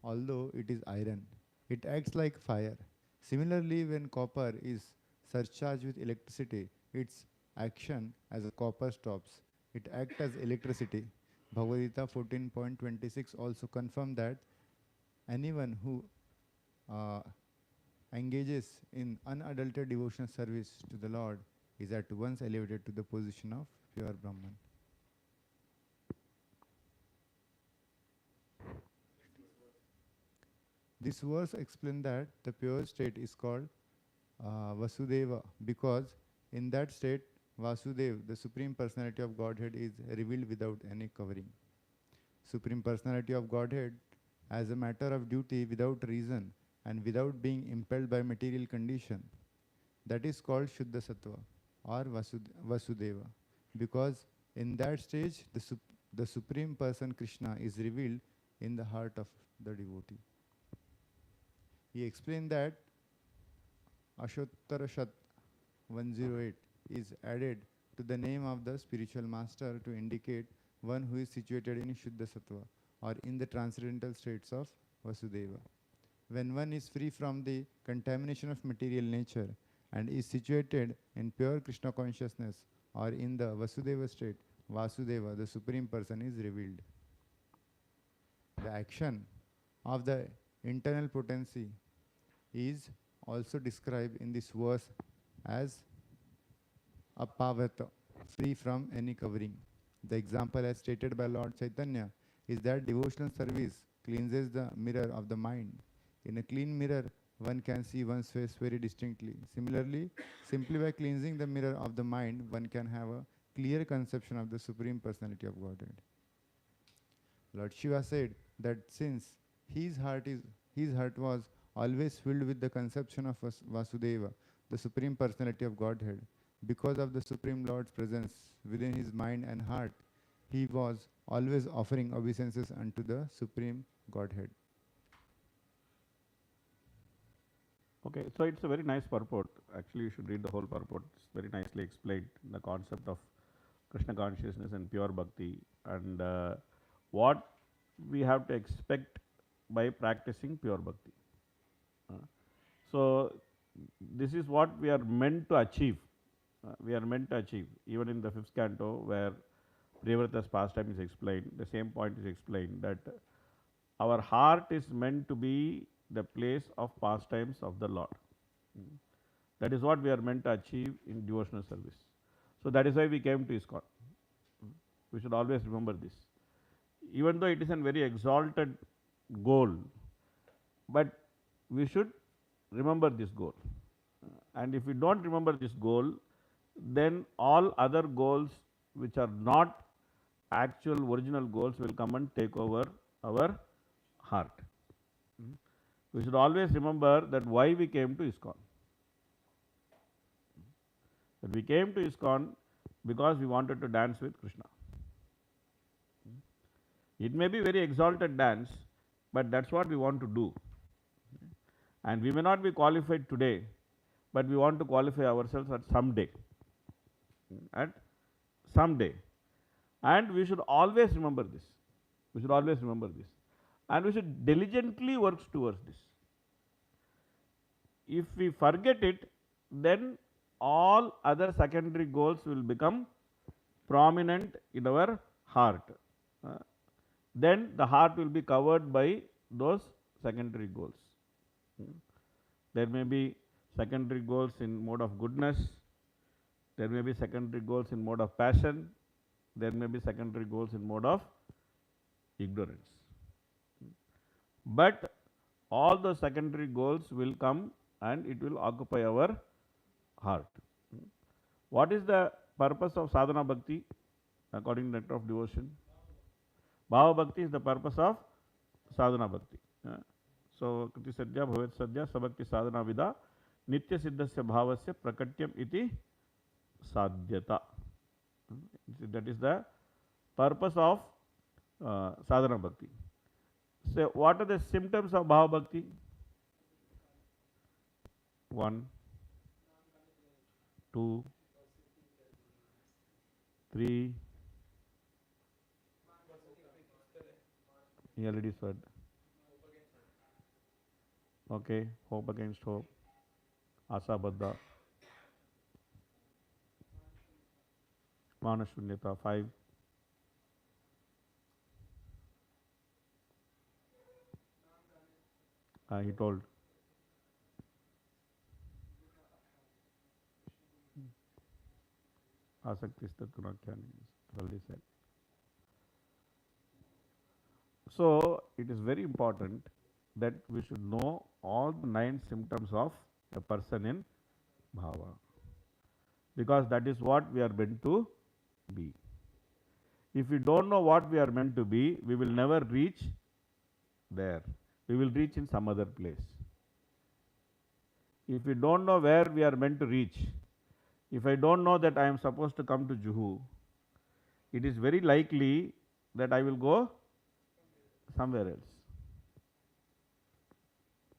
although it is iron, it acts like fire. Similarly, when copper is surcharged with electricity, its action as a copper stops. It acts as electricity. Bhagavad Gita 14.26 also confirm that anyone who engages in unadulterated devotional service to the Lord is at once elevated to the position of pure Brahman. This verse explains that the pure state is called Vasudeva because in that state Vasudev, the Supreme Personality of Godhead, is revealed without any covering. Supreme Personality of Godhead, as a matter of duty, without reason and without being impelled by material condition, that is called Shuddha Sattva or Vasudeva, because in that stage the Supreme Person Krishna is revealed in the heart of the devotee. He explained that Ashottara Shat 108 is added to the name of the spiritual master to indicate one who is situated in Shuddha Sattva or in the transcendental states of Vasudeva. When one is free from the contamination of material nature and is situated in pure Krishna consciousness or in the Vasudeva state, Vasudeva, the Supreme Person, is revealed. The action of the internal potency is also described in this verse as apavata, free from any covering. The example as stated by Lord Chaitanya is that devotional service cleanses the mirror of the mind. In a clean mirror, one can see one's face very distinctly. Similarly, simply by cleansing the mirror of the mind, one can have a clear conception of the Supreme Personality of Godhead. Lord Shiva said that since his heart was always filled with the conception of Vasudeva, the Supreme Personality of Godhead, because of the Supreme Lord's presence within his mind and heart, he was always offering obeisances unto the Supreme Godhead. Okay, so it's a very nice purport. Actually, you should read the whole purport. It's very nicely explained, the concept of Krishna consciousness and pure bhakti, and what we have to expect by practicing pure bhakti. So, this is what we are meant to achieve. We are meant to achieve. Even in the 5th canto, where Priyavrata's pastime is explained, the same point is explained, that our heart is meant to be the place of pastimes of the Lord. That is what we are meant to achieve in devotional service. So that is why we came to ISKCON. We should always remember this. Even though it is a very exalted goal, but we should remember this goal. And if we don't remember this goal, then all other goals which are not actual original goals will come and take over our heart. We should always remember that why we came to ISKCON. That we came to ISKCON because we wanted to dance with Krishna. It may be very exalted dance, but that's what we want to do. And we may not be qualified today, but we want to qualify ourselves at some day. At some day. And we should always remember this. We should always remember this. And we should diligently work towards this. If we forget it, then all other secondary goals will become prominent in our heart. Then the heart will be covered by those secondary goals. There may be secondary goals in mode of goodness. There may be secondary goals in mode of passion. there may be secondary goals in mode of ignorance. But all the secondary goals will come and it will occupy our heart. What is the purpose of sadhana bhakti according to nectar of devotion? Bhava bhakti is the purpose of sadhana bhakti. So, kriti sadhya bhavet sadhya sabhakti sadhana vida nitya siddhasya bhavasya prakatyam iti sadhyata. That is the purpose of sadhana bhakti. So, what are the symptoms of bhava bhakti? 1, 2, 3. He already said. Okay, hope against hope. Asa baddha. Manashunyata 5. He told. Asaktistattunakyani already said. So, it is very important that we should know all the 9 symptoms of a person in bhava, because that is what we are meant to be. If we don't know what we are meant to be, we will never reach there. We will reach in some other place. If we don't know where we are meant to reach, if I don't know that I am supposed to come to Juhu, it is very likely that I will go somewhere else.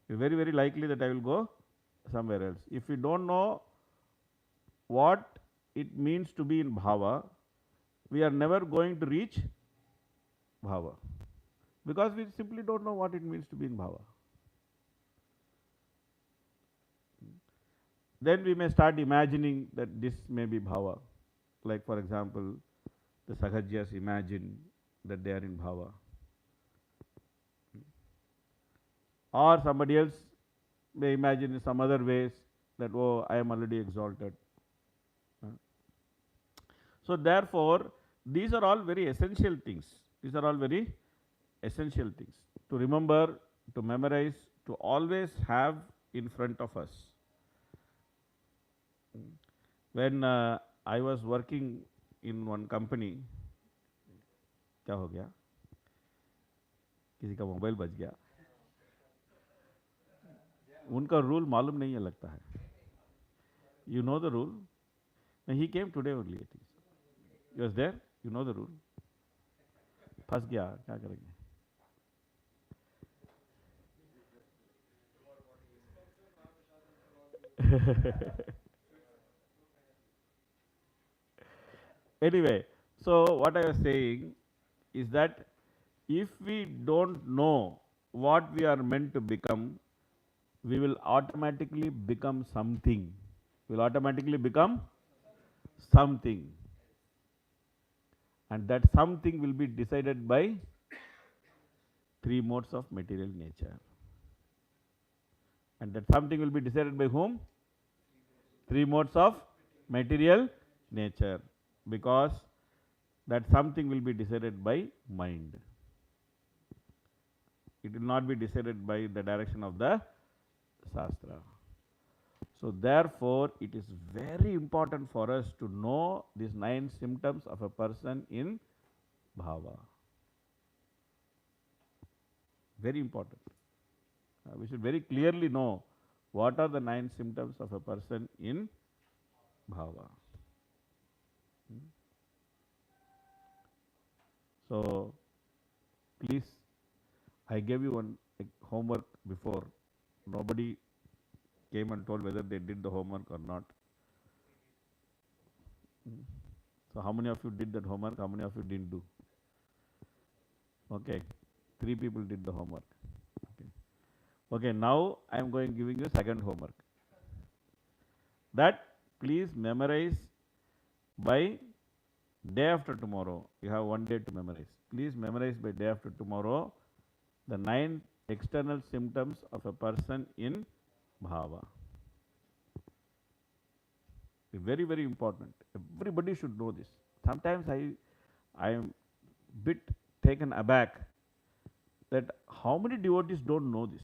It is very, very likely that I will go somewhere else. If we don't know what it means to be in bhava, we are never going to reach bhava, because we simply don't know what it means to be in bhava. Then we may start imagining that this may be bhava. Like, for example, the Sahajyas imagine that they are in bhava. Or somebody else may imagine in some other ways that, oh, I am already exalted. So, therefore, these are all very essential things. These are all very essential things to remember, to memorize, to always have in front of us. When I was working in one company, क्या हो गया? किसी का mobile बज गया? उनका rule मालूम नहीं है लगता है. You know the rule? And he came today only, I think. He was there. You know the rule. फंस गया, क्या करेंगे? Anyway, so what I was saying is that if we don't know what we are meant to become, we will automatically become something. We will automatically become something. And that something will be decided by 3 modes of material nature. And that something will be decided by whom? 3 modes of material nature. Because that something will be decided by mind. It will not be decided by the direction of the Shastra. So, therefore, it is very important for us to know these 9 symptoms of a person in bhava. Very important. We should very clearly know what are the 9 symptoms of a person in bhava. So, please, I gave you one homework before. Nobody came and told whether they did the homework or not. So, how many of you did that homework? How many of you didn't do? Okay, 3 people did the homework. Okay, now I am going giving you second homework. That please memorize by day after tomorrow. You have 1 day to memorize. Please memorize by day after tomorrow the 9 external symptoms of a person in bhava. Very, very important. Everybody should know this. Sometimes I am bit taken aback that how many devotees don't know this.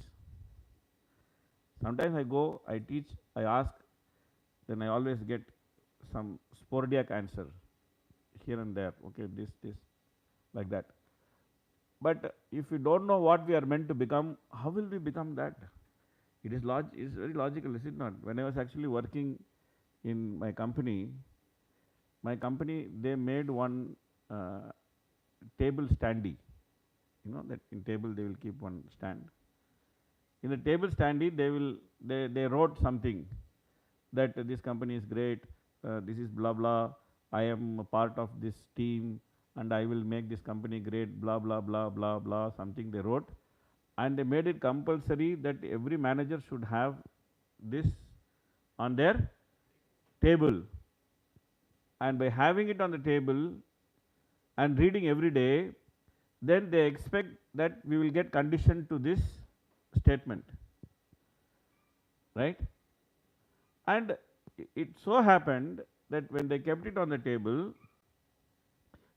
Sometimes I go, I teach, I ask, then I always get some sporadic answer here and there. Okay, this, like that. But if we don't know what we are meant to become, how will we become that? It is it's very logical, is it not? When I was actually working in my company, they made one table standee. You know that in table they will keep one stand. In the table standee, they wrote something that this company is great, this is blah blah, I am a part of this team and I will make this company great, blah blah blah blah blah, something they wrote. And they made it compulsory that every manager should have this on their table. And by having it on the table and reading every day, then they expect that we will get conditioned to this statement, right? And it so happened that when they kept it on the table,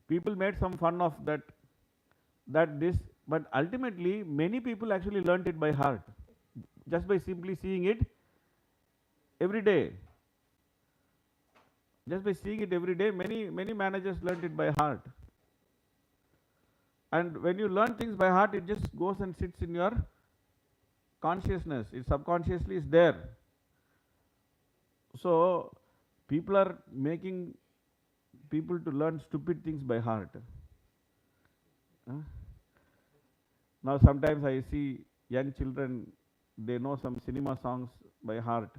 people made some fun of that, but ultimately many people actually learnt it by heart, just by simply seeing it every day. Just by seeing it every day, many managers learnt it by heart. And when you learn things by heart, it just goes and sits in your consciousness. It subconsciously is there. So people are making people to learn stupid things by heart. Now sometimes I see young children, they know some cinema songs by heart,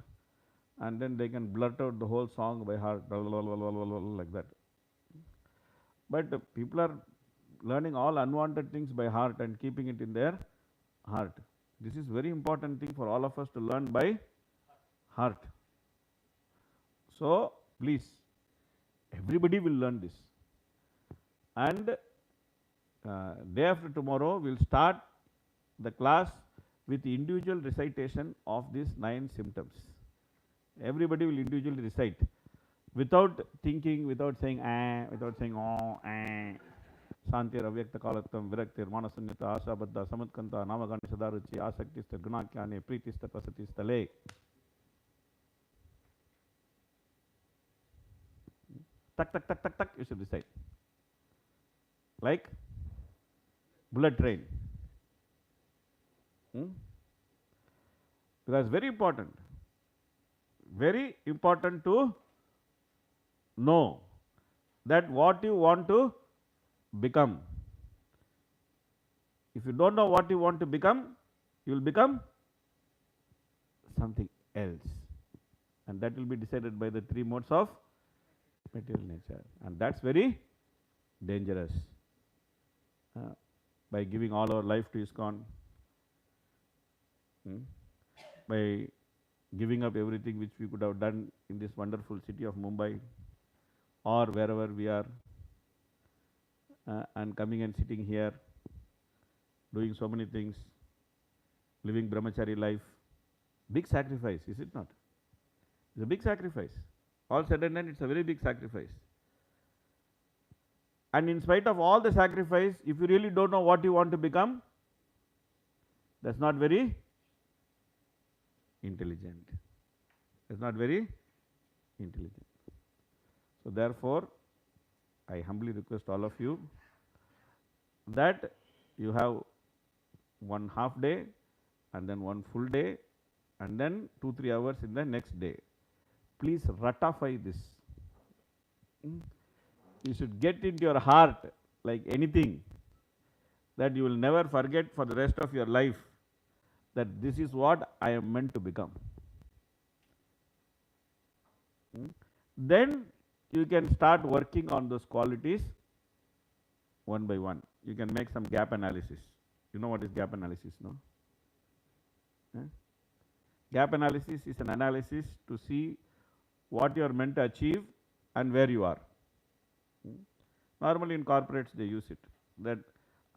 and then they can blurt out the whole song by heart, like that. But people are learning all unwanted things by heart and keeping it in their heart. This is very important thing for all of us to learn by heart. So please, everybody will learn this. And day after tomorrow, we'll start the class with the individual recitation of these 9 symptoms. Everybody will individually recite without thinking, without saying without saying Santir avyakta kalattam viraktir manasunyata ashabadda samutkanta namagani sadaruchi asaktistar gunakyane pritistar pasatistale. Tak tak tak tak tak, you should recite like bullet train. Because very important to know that what you want to become. If you don't know what you want to become, you will become something else, and that will be decided by the 3 modes of material nature, and that's very dangerous. By giving all our life to ISKCON, by giving up everything which we could have done in this wonderful city of Mumbai or wherever we are, and coming and sitting here, doing so many things, living brahmachari life. Big sacrifice, is it not? It's a big sacrifice. All said and done, it's a very big sacrifice. And in spite of all the sacrifice, if you really don't know what you want to become, that's not very intelligent. That's not very intelligent. So therefore, I humbly request all of you that you have 1 half day and then 1 full day and then 2-3 hours in the next day. Please ratify this. You should get into your heart like anything that you will never forget for the rest of your life, that this is what I am meant to become. Then you can start working on those qualities one by one. You can make some gap analysis. You know what is gap analysis, no? Gap analysis is an analysis to see what you are meant to achieve and where you are. Normally in corporates they use it, that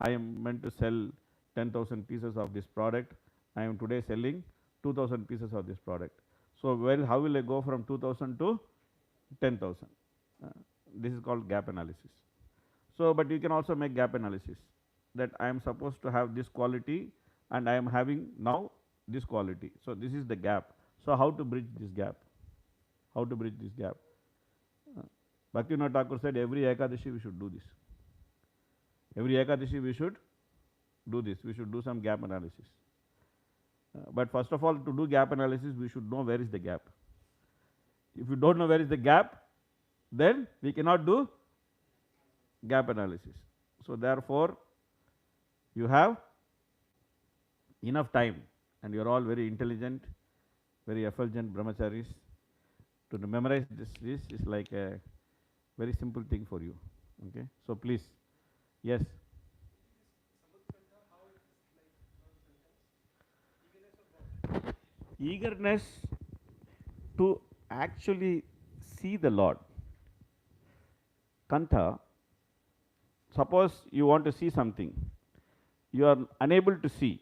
I am meant to sell 10,000 pieces of this product. I am today selling 2,000 pieces of this product. So how will I go from 2,000 to 10,000? This is called gap analysis. So, but you can also make gap analysis, that I am supposed to have this quality and I am having now this quality. So, this is the gap. So, how to bridge this gap? How to bridge this gap? Bhaktivinoda Thakur said every Ekadashi we should do this. Every Ekadashi we should do this. We should do some gap analysis. But first of all, to do gap analysis, we should know where is the gap. If you don't know where is the gap, then we cannot do gap analysis. So, therefore, you have enough time and you are all very intelligent, very effulgent brahmacharis. To memorize this is like a very simple thing for you. Okay. So, please, yes. Eagerness to actually see the Lord. Kantha, suppose you want to see something, you are unable to see.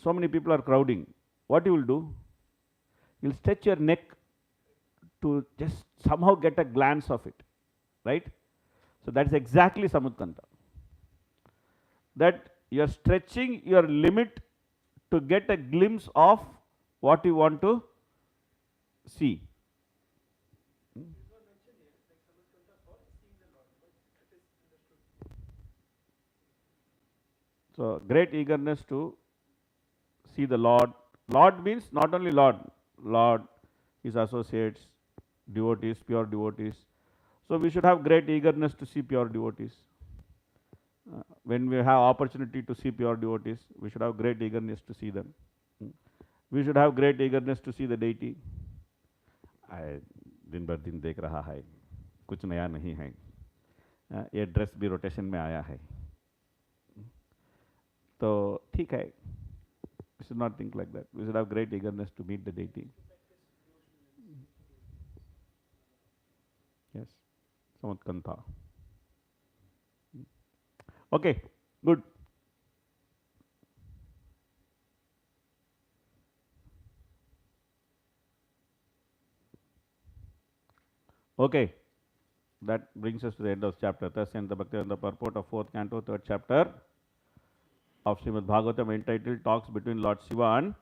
So many people are crowding. What you will do? You will stretch your neck to just somehow get a glance of it, right? So that is exactly Samutkanta. That you are stretching your limit to get a glimpse of what you want to see. So, great eagerness to see the Lord. Lord means not only Lord, Lord, His associates, devotees, pure devotees. So, we should have great eagerness to see pure devotees. When we have opportunity to see pure devotees, we should have great eagerness to see them. We should have great eagerness to see the deity. I दिन भर दिन देख रहा है, कुछ नया नहीं है, ये ड्रेस भी रोटेशन में आया है, तो ठीक है. We should not think like that. We should have great eagerness to meet the deity. Yes, Samutkantha. Okay, good. Okay, that brings us to the end of chapter. Thus ends the Bhakti and the purport of 4th canto, 3rd chapter of Srimad Bhagavatam, entitled Talks Between Lord Shiva and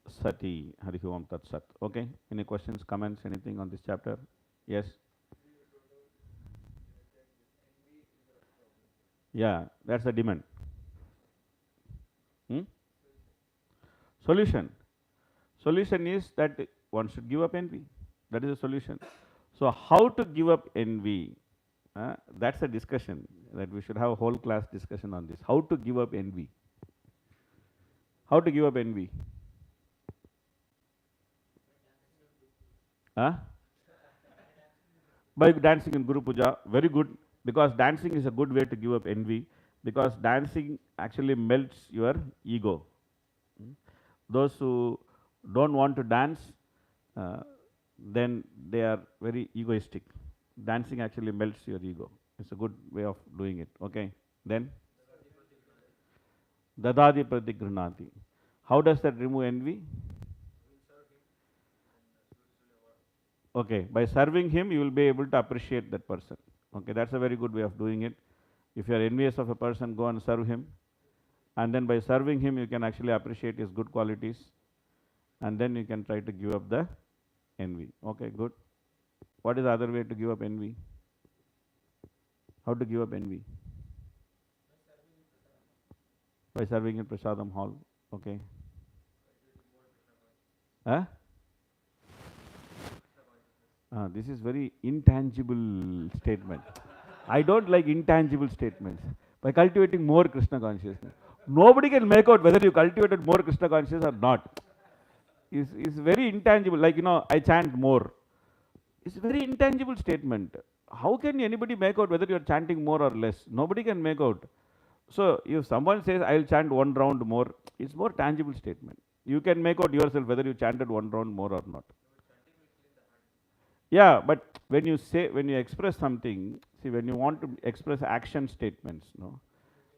Sati. Hari Om Tat Sat. Okay, any questions, comments, anything on this chapter? Yes? Yeah, that's the demand. Solution. Solution is that one should give up envy. That is the solution. So, how to give up envy? That's a discussion that we should have a whole class discussion on this. How to give up envy? How to give up envy? By dancing in Guru Puja, very good, because dancing is a good way to give up envy, because dancing actually melts your ego. Those who don't want to dance, then they are very egoistic. Dancing actually melts your ego. It's a good way of doing it. Okay. Then Dadadi Pratigranati. How does that remove envy? Okay, by serving him, you will be able to appreciate that person. Okay, that's a very good way of doing it. If you are envious of a person, go and serve him. And then by serving him, you can actually appreciate his good qualities. And then you can try to give up the envy. Okay, good. What is the other way to give up envy? How to give up envy? By serving in Prasadam hall. Okay. This is very intangible statement. I don't like intangible statements. By cultivating more Krishna consciousness. Nobody can make out whether you cultivated more Krishna consciousness or not. It's very intangible. Like, I chant more. It's a very intangible statement. How can anybody make out whether you are chanting more or less? Nobody can make out. So, if someone says, I will chant one round more, it's more tangible statement. You can make out yourself whether you chanted one round more or not. Yeah, but when you express something, see, when you want to express action statements,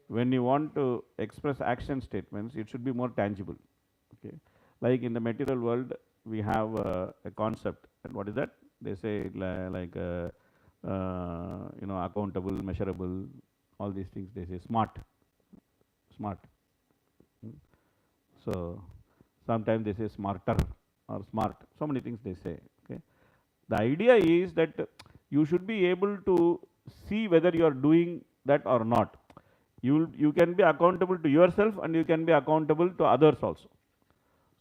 when you want to express action statements, it should be more tangible. Okay, like in the material world, we have a concept, and what is that? They say accountable, measurable, all these things they say. Smart. Mm. So sometimes they say smarter or smart. So many things they say. Okay. The idea is that you should be able to see whether you are doing that or not. You can be accountable to yourself and you can be accountable to others also.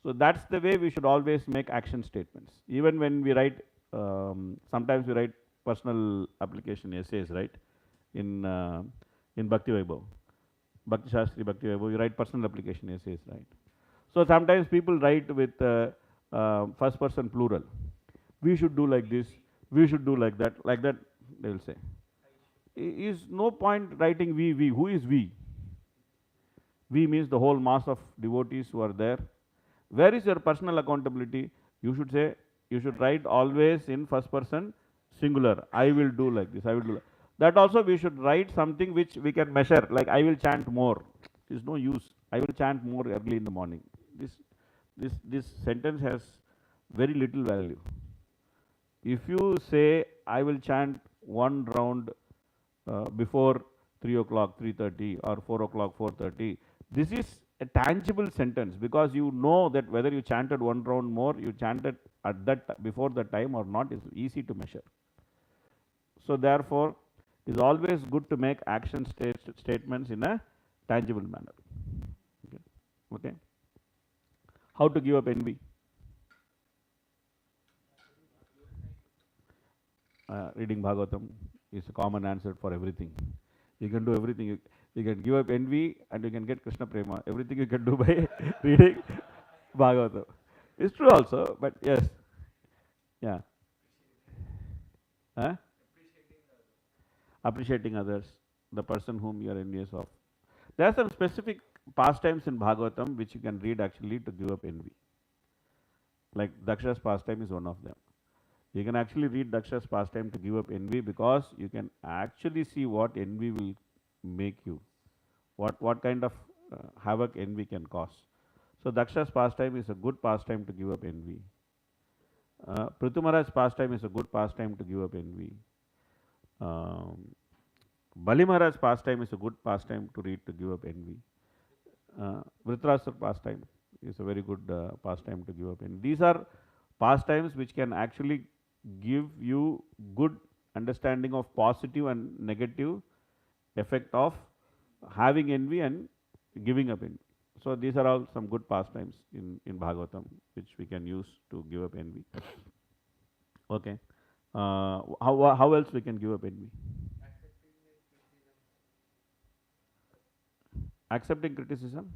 So that's the way we should always make action statements. Even when we write, sometimes we write personal application essays, right? In Bhakti Vaibhav, Bhakti Shastri, Bhakti Vaibhav, you write personal application essays, right? So sometimes people write with first person plural. We should do like this. We should do like that. Like that, they will say. Is no point writing we. Who is we? We means the whole mass of devotees who are there. Where is your personal accountability? You should say, you should write always in first person singular. I will do like this. I will do like that. Also, we should write something which we can measure. Like I will chant more. There is no use. I will chant more early in the morning. This sentence has very little value. If you say I will chant one round before 3 o'clock, 3:30 or 4 o'clock, 4:30, this is a tangible sentence because you know that whether you chanted one round more, you chanted at that before the time or not is easy to measure. So therefore, it is always good to make action statements in a tangible manner. Okay. Okay. How to give up envy? Reading Bhagavatam is a common answer for everything. You can do everything. You can give up envy and you can get Krishna Prema. Everything you can do by reading Bhagavatam. It's true also, but yes. Yeah. Huh? Appreciating others, the person whom you are envious of. There are some specific pastimes in Bhagavatam which you can read actually to give up envy. Like Daksha's pastime is one of them. You can actually read Daksha's pastime to give up envy because you can actually see what envy will make you, what kind of havoc envy can cause. So Daksha's pastime is a good pastime to give up envy. Prithu Maharaj's pastime is a good pastime to give up envy. Bali Maharaj's pastime is a good pastime to read to give up envy. Dhritarashtra's pastime is a very good pastime to give up envy. These are pastimes which can actually give you good understanding of positive and negative effect of having envy and giving up envy. So these are all some good pastimes in Bhagavatam which we can use to give up envy. Okay. How else we can give up envy? Accepting criticism.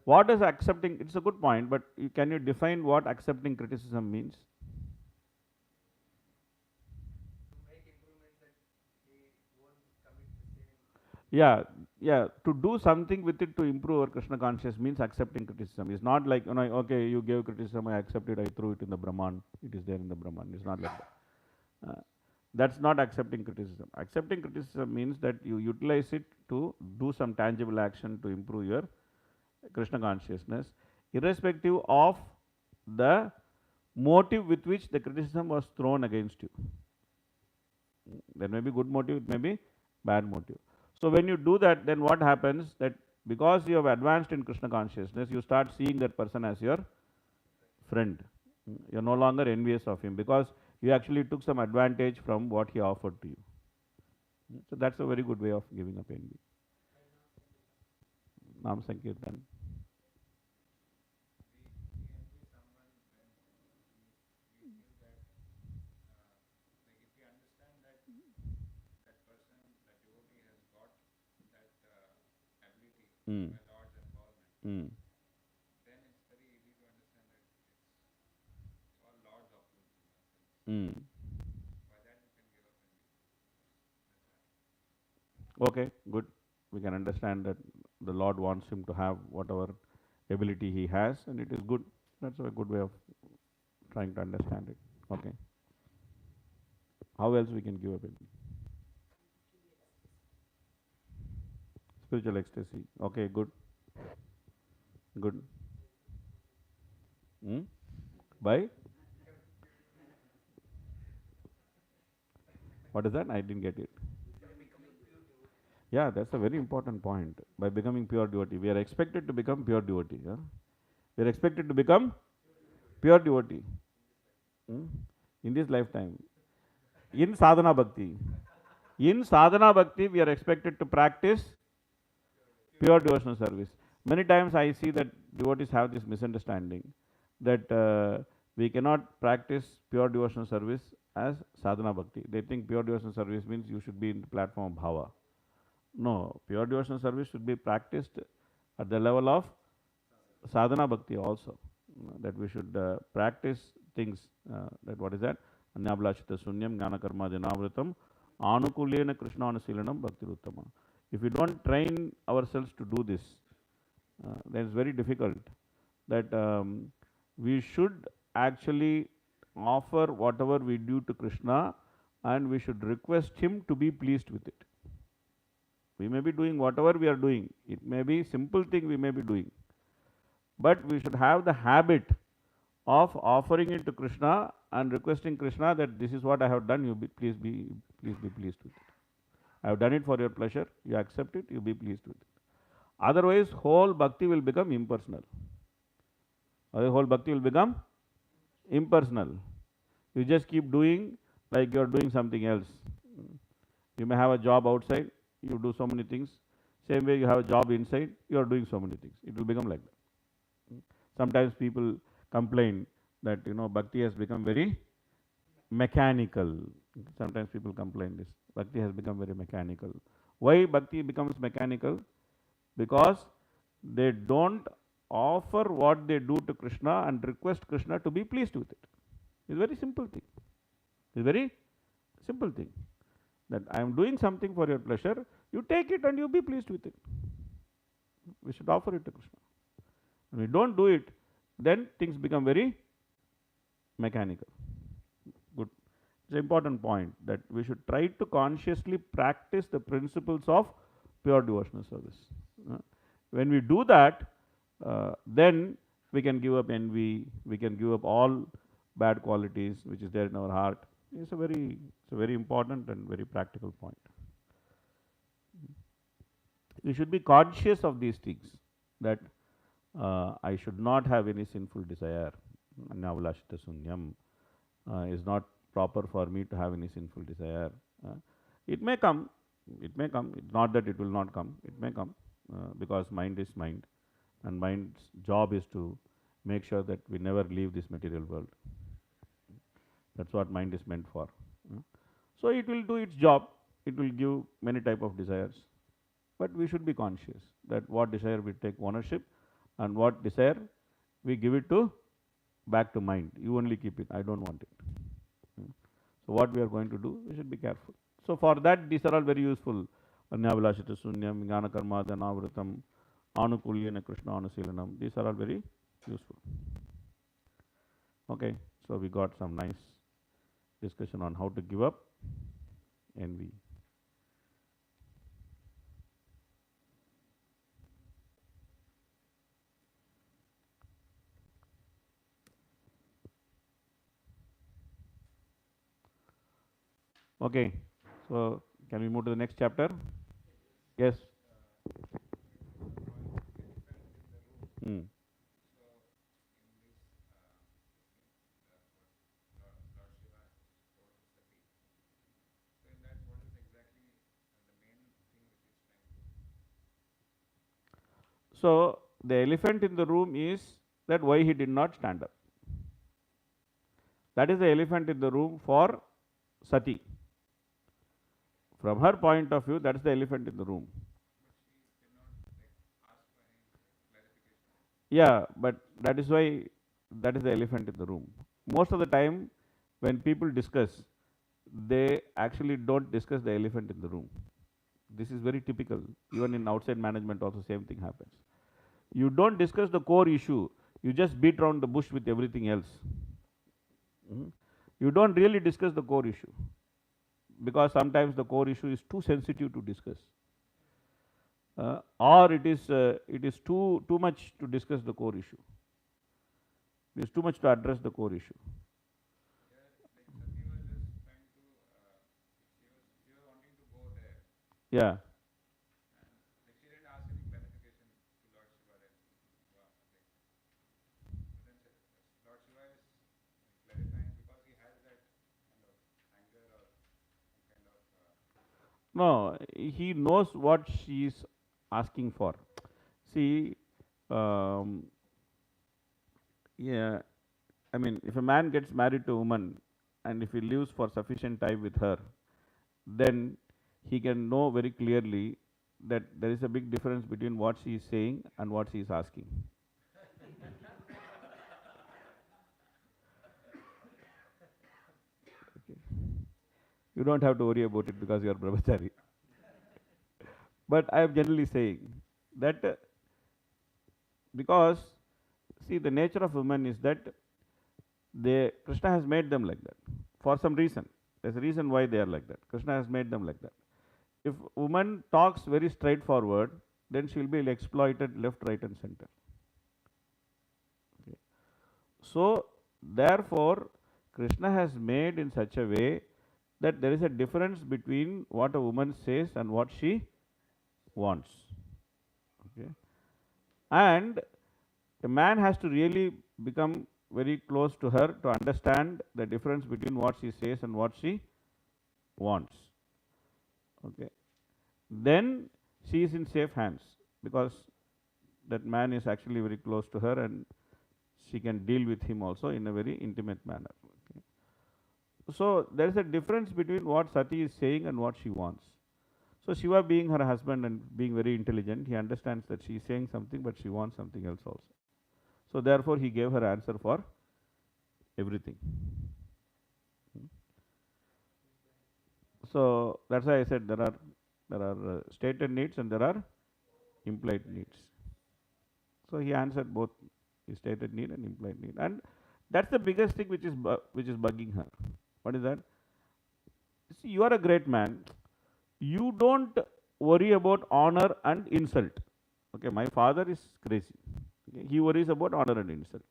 What is accepting? It's a good point, but can you define what accepting criticism means? Yeah, to do something with it to improve our Krishna consciousness means accepting criticism. It's not like, okay, you gave criticism, I accepted, I threw it in the Brahman, it is there in the Brahman. It's not like that. That's not accepting criticism. Accepting criticism means that you utilize it to do some tangible action to improve your Krishna consciousness, irrespective of the motive with which the criticism was thrown against you. There may be good motive, it may be bad motive. So when you do that, then what happens that because you have advanced in Krishna consciousness, you start seeing that person as your friend. You are no longer envious of him because you actually took some advantage from what he offered to you. So that's a very good way of giving up envy. Nam Sankirtan. Mm. Mm. Mm. Okay, good. We can understand that the Lord wants him to have whatever ability he has, and it is good. That's a good way of trying to understand it. Okay. How else we can give up envy? Spiritual ecstasy. Okay, good. Good. By? What is that? I didn't get it. Yeah, that's a very important point. By becoming pure devotee, we are expected to become pure devotee. Huh? We are expected to become pure devotee in this lifetime. In sadhana bhakti, we are expected to practice pure devotional service. Many times I see that devotees have this misunderstanding that we cannot practice pure devotional service as sadhana bhakti. They think pure devotional service means you should be in the platform of bhava. No, pure devotional service should be practiced at the level of sadhana bhakti also. That we should practice things. That what is that? Anyabhlashita sunyam jnana karma janavritam anukulyena krishnanaseelanam bhakti uttama. If we don't train ourselves to do this, then it's very difficult. That we should actually offer whatever we do to Krishna, and we should request him to be pleased with it. We may be doing whatever we are doing. It may be simple thing we may be doing, but we should have the habit of offering it to Krishna and requesting Krishna that this is what I have done. You please be pleased with it. I have done it for your pleasure. You accept it. You be pleased with it. Otherwise, whole bhakti will become impersonal. Whole bhakti will become impersonal. You just keep doing like you are doing something else. You may have a job outside. You do so many things. Same way you have a job inside. You are doing so many things. It will become like that. Sometimes people complain that bhakti has become very mechanical. Sometimes people complain this. Bhakti has become very mechanical. Why bhakti becomes mechanical? Because they don't offer what they do to Krishna and request Krishna to be pleased with it. It's a very simple thing. It's a very simple thing. That I am doing something for your pleasure, you take it and you be pleased with it. We should offer it to Krishna. When we don't do it, then things become very mechanical. Good. It's an important point that we should try to consciously practice the principles of pure devotional service. When we do that, then we can give up envy, we can give up all bad qualities which is there in our heart. It's a very important and very practical point. We should be conscious of these things, that I should not have any sinful desire. Anyabhlashita sunyam is not proper for me to have any sinful desire. It may come. It's not that it will not come. It may come because mind is mind, and mind's job is to make sure that we never leave this material world. That's what mind is meant for. So it will do its job. It will give many type of desires, but we should be conscious that what desire we take ownership, and what desire we give it to back to mind. You only keep it. I don't want it. So what we are going to do, we should be careful. So for that, these are all very useful. Anyabhlashita sunyam, jnana karma dhanavritam, anukulyena krishna anuseelanam. These are all very useful. Okay, so we got some nice discussion on how to give up envy. Okay, so can we move to the next chapter? Yes. So the elephant in the room is that why he did not stand up. That is the elephant in the room for Sati. From her point of view, that is the elephant in the room. Yeah, but that is why that is the elephant in the room. Most of the time, when people discuss, they actually don't discuss the elephant in the room. This is very typical. Even in outside management also same thing happens. You don't discuss the core issue. You just beat around the bush with everything else. You don't really discuss the core issue, because sometimes the core issue is too sensitive to discuss, or it is too much to discuss the core issue. It is too much to address the core issue. Yeah. No, he knows what she is asking for. See, um, yeah, I mean, if a man gets married to a woman and if he lives for sufficient time with her, then he can know very clearly that there is a big difference between what she is saying and what she is asking. Okay. You don't have to worry about it because you are brahmachari. But I am generally saying that because, see, the nature of women is that Krishna has made them like that for some reason. There's a reason why they are like that. Krishna has made them like that. If woman talks very straightforward, then she will be exploited left, right, and center. Okay. So, therefore, Krishna has made in such a way that there is a difference between what a woman says and what she wants. Okay. And a man has to really become very close to her to understand the difference between what she says and what she wants. Okay. Then she is in safe hands because that man is actually very close to her and she can deal with him also in a very intimate manner. Okay. So there is a difference between what Sati is saying and what she wants. So Shiva, being her husband and being very intelligent, he understands that she is saying something but she wants something else also. So therefore he gave her answer for everything. So that's why I said there are stated needs and there are implied needs. So he answered both his stated need and implied need, and that's the biggest thing which is bugging her. What is that? See, you are a great man. You don't worry about honor and insult. Okay, my father is crazy. Okay, he worries about honor and insult.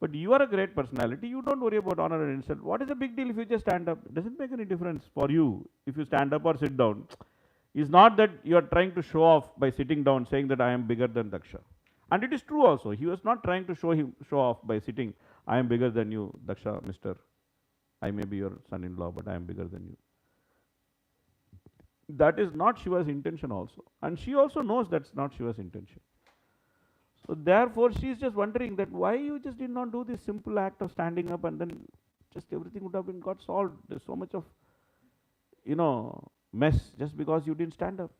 But you are a great personality. You don't worry about honor and insult. What is the big deal if you just stand up? It doesn't make any difference for you if you stand up or sit down. It's not that you are trying to show off by sitting down, saying that I am bigger than Daksha. And it is true also. He was not trying to show off by sitting, I am bigger than you, Daksha, Mr. I may be your son-in-law, but I am bigger than you. That is not Shiva's intention also. And she also knows that's not Shiva's intention. So therefore, she is just wondering that why you just did not do this simple act of standing up and then just everything would have been got solved. There's so much of, mess just because you didn't stand up.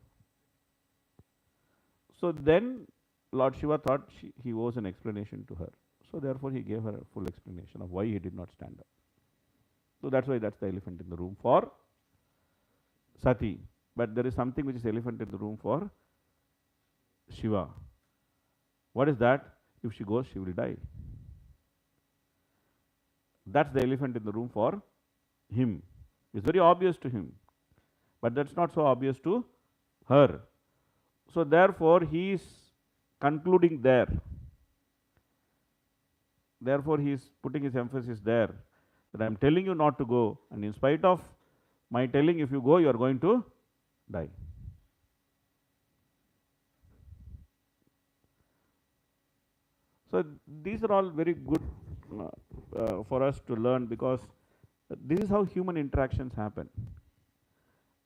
So then Lord Shiva thought he owes an explanation to her. So therefore, he gave her a full explanation of why he did not stand up. So that's why that's the elephant in the room for Sati. But there is something which is elephant in the room for Shiva. What is that? If she goes, she will die. That's the elephant in the room for him. It's very obvious to him. But that's not so obvious to her. So therefore, he is concluding there. Therefore, he is putting his emphasis there. That I am telling you not to go. And in spite of my telling, if you go, you are going to die. So these are all very good for us to learn, because this is how human interactions happen.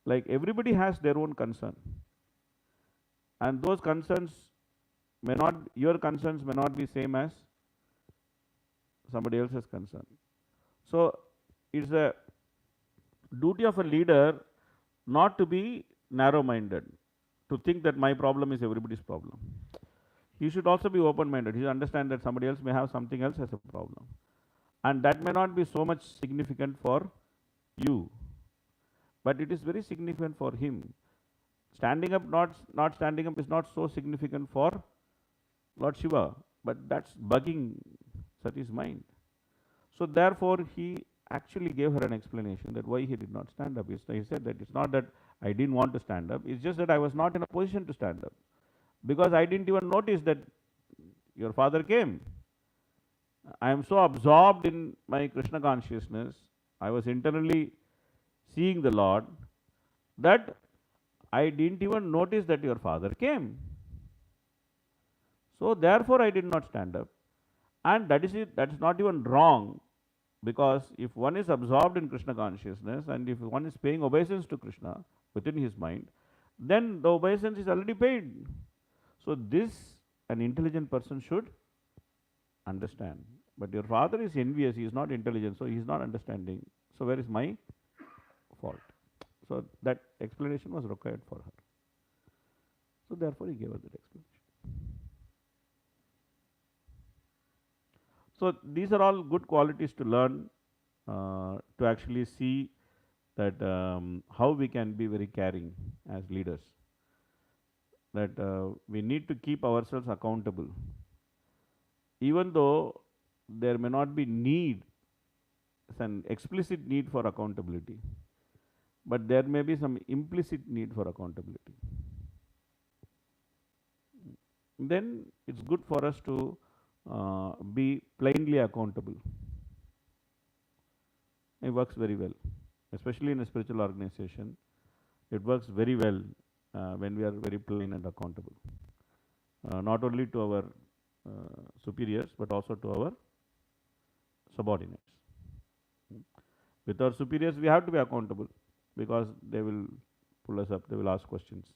Like everybody has their own concern, and those concerns your concerns may not be same as somebody else's concern. So it's a duty of a leader not to be narrow-minded, to think that my problem is everybody's problem. He should also be open-minded. He should understand that somebody else may have something else as a problem. And that may not be so much significant for you, but it is very significant for him. Standing up, not standing up is not so significant for Lord Shiva, but that's bugging Sati's mind. So therefore, he actually gave her an explanation that why he did not stand up. He said that it's not that I didn't want to stand up, it's just that I was not in a position to stand up, because I didn't even notice that your father came. I am so absorbed in my Krishna consciousness, I was internally seeing the Lord, that I didn't even notice that your father came. So therefore I did not stand up. And that is it, that is not even wrong, because if one is absorbed in Krishna consciousness and if one is paying obeisance to Krishna within his mind, then the obeisance is already paid. So this an intelligent person should understand. But your father is envious, he is not intelligent, so he is not understanding. So where is my fault? So that explanation was required for her. So therefore he gave her that explanation. So these are all good qualities to learn, to actually see that how we can be very caring as leaders. That we need to keep ourselves accountable. Even though there may not be need, it's an explicit need for accountability, but there may be some implicit need for accountability. Then it's good for us to be plainly accountable. It works very well, especially in a spiritual organization. It works very well when we are very plain and accountable, not only to our superiors but also to our subordinates. With our superiors, we have to be accountable, because they will pull us up, they will ask questions.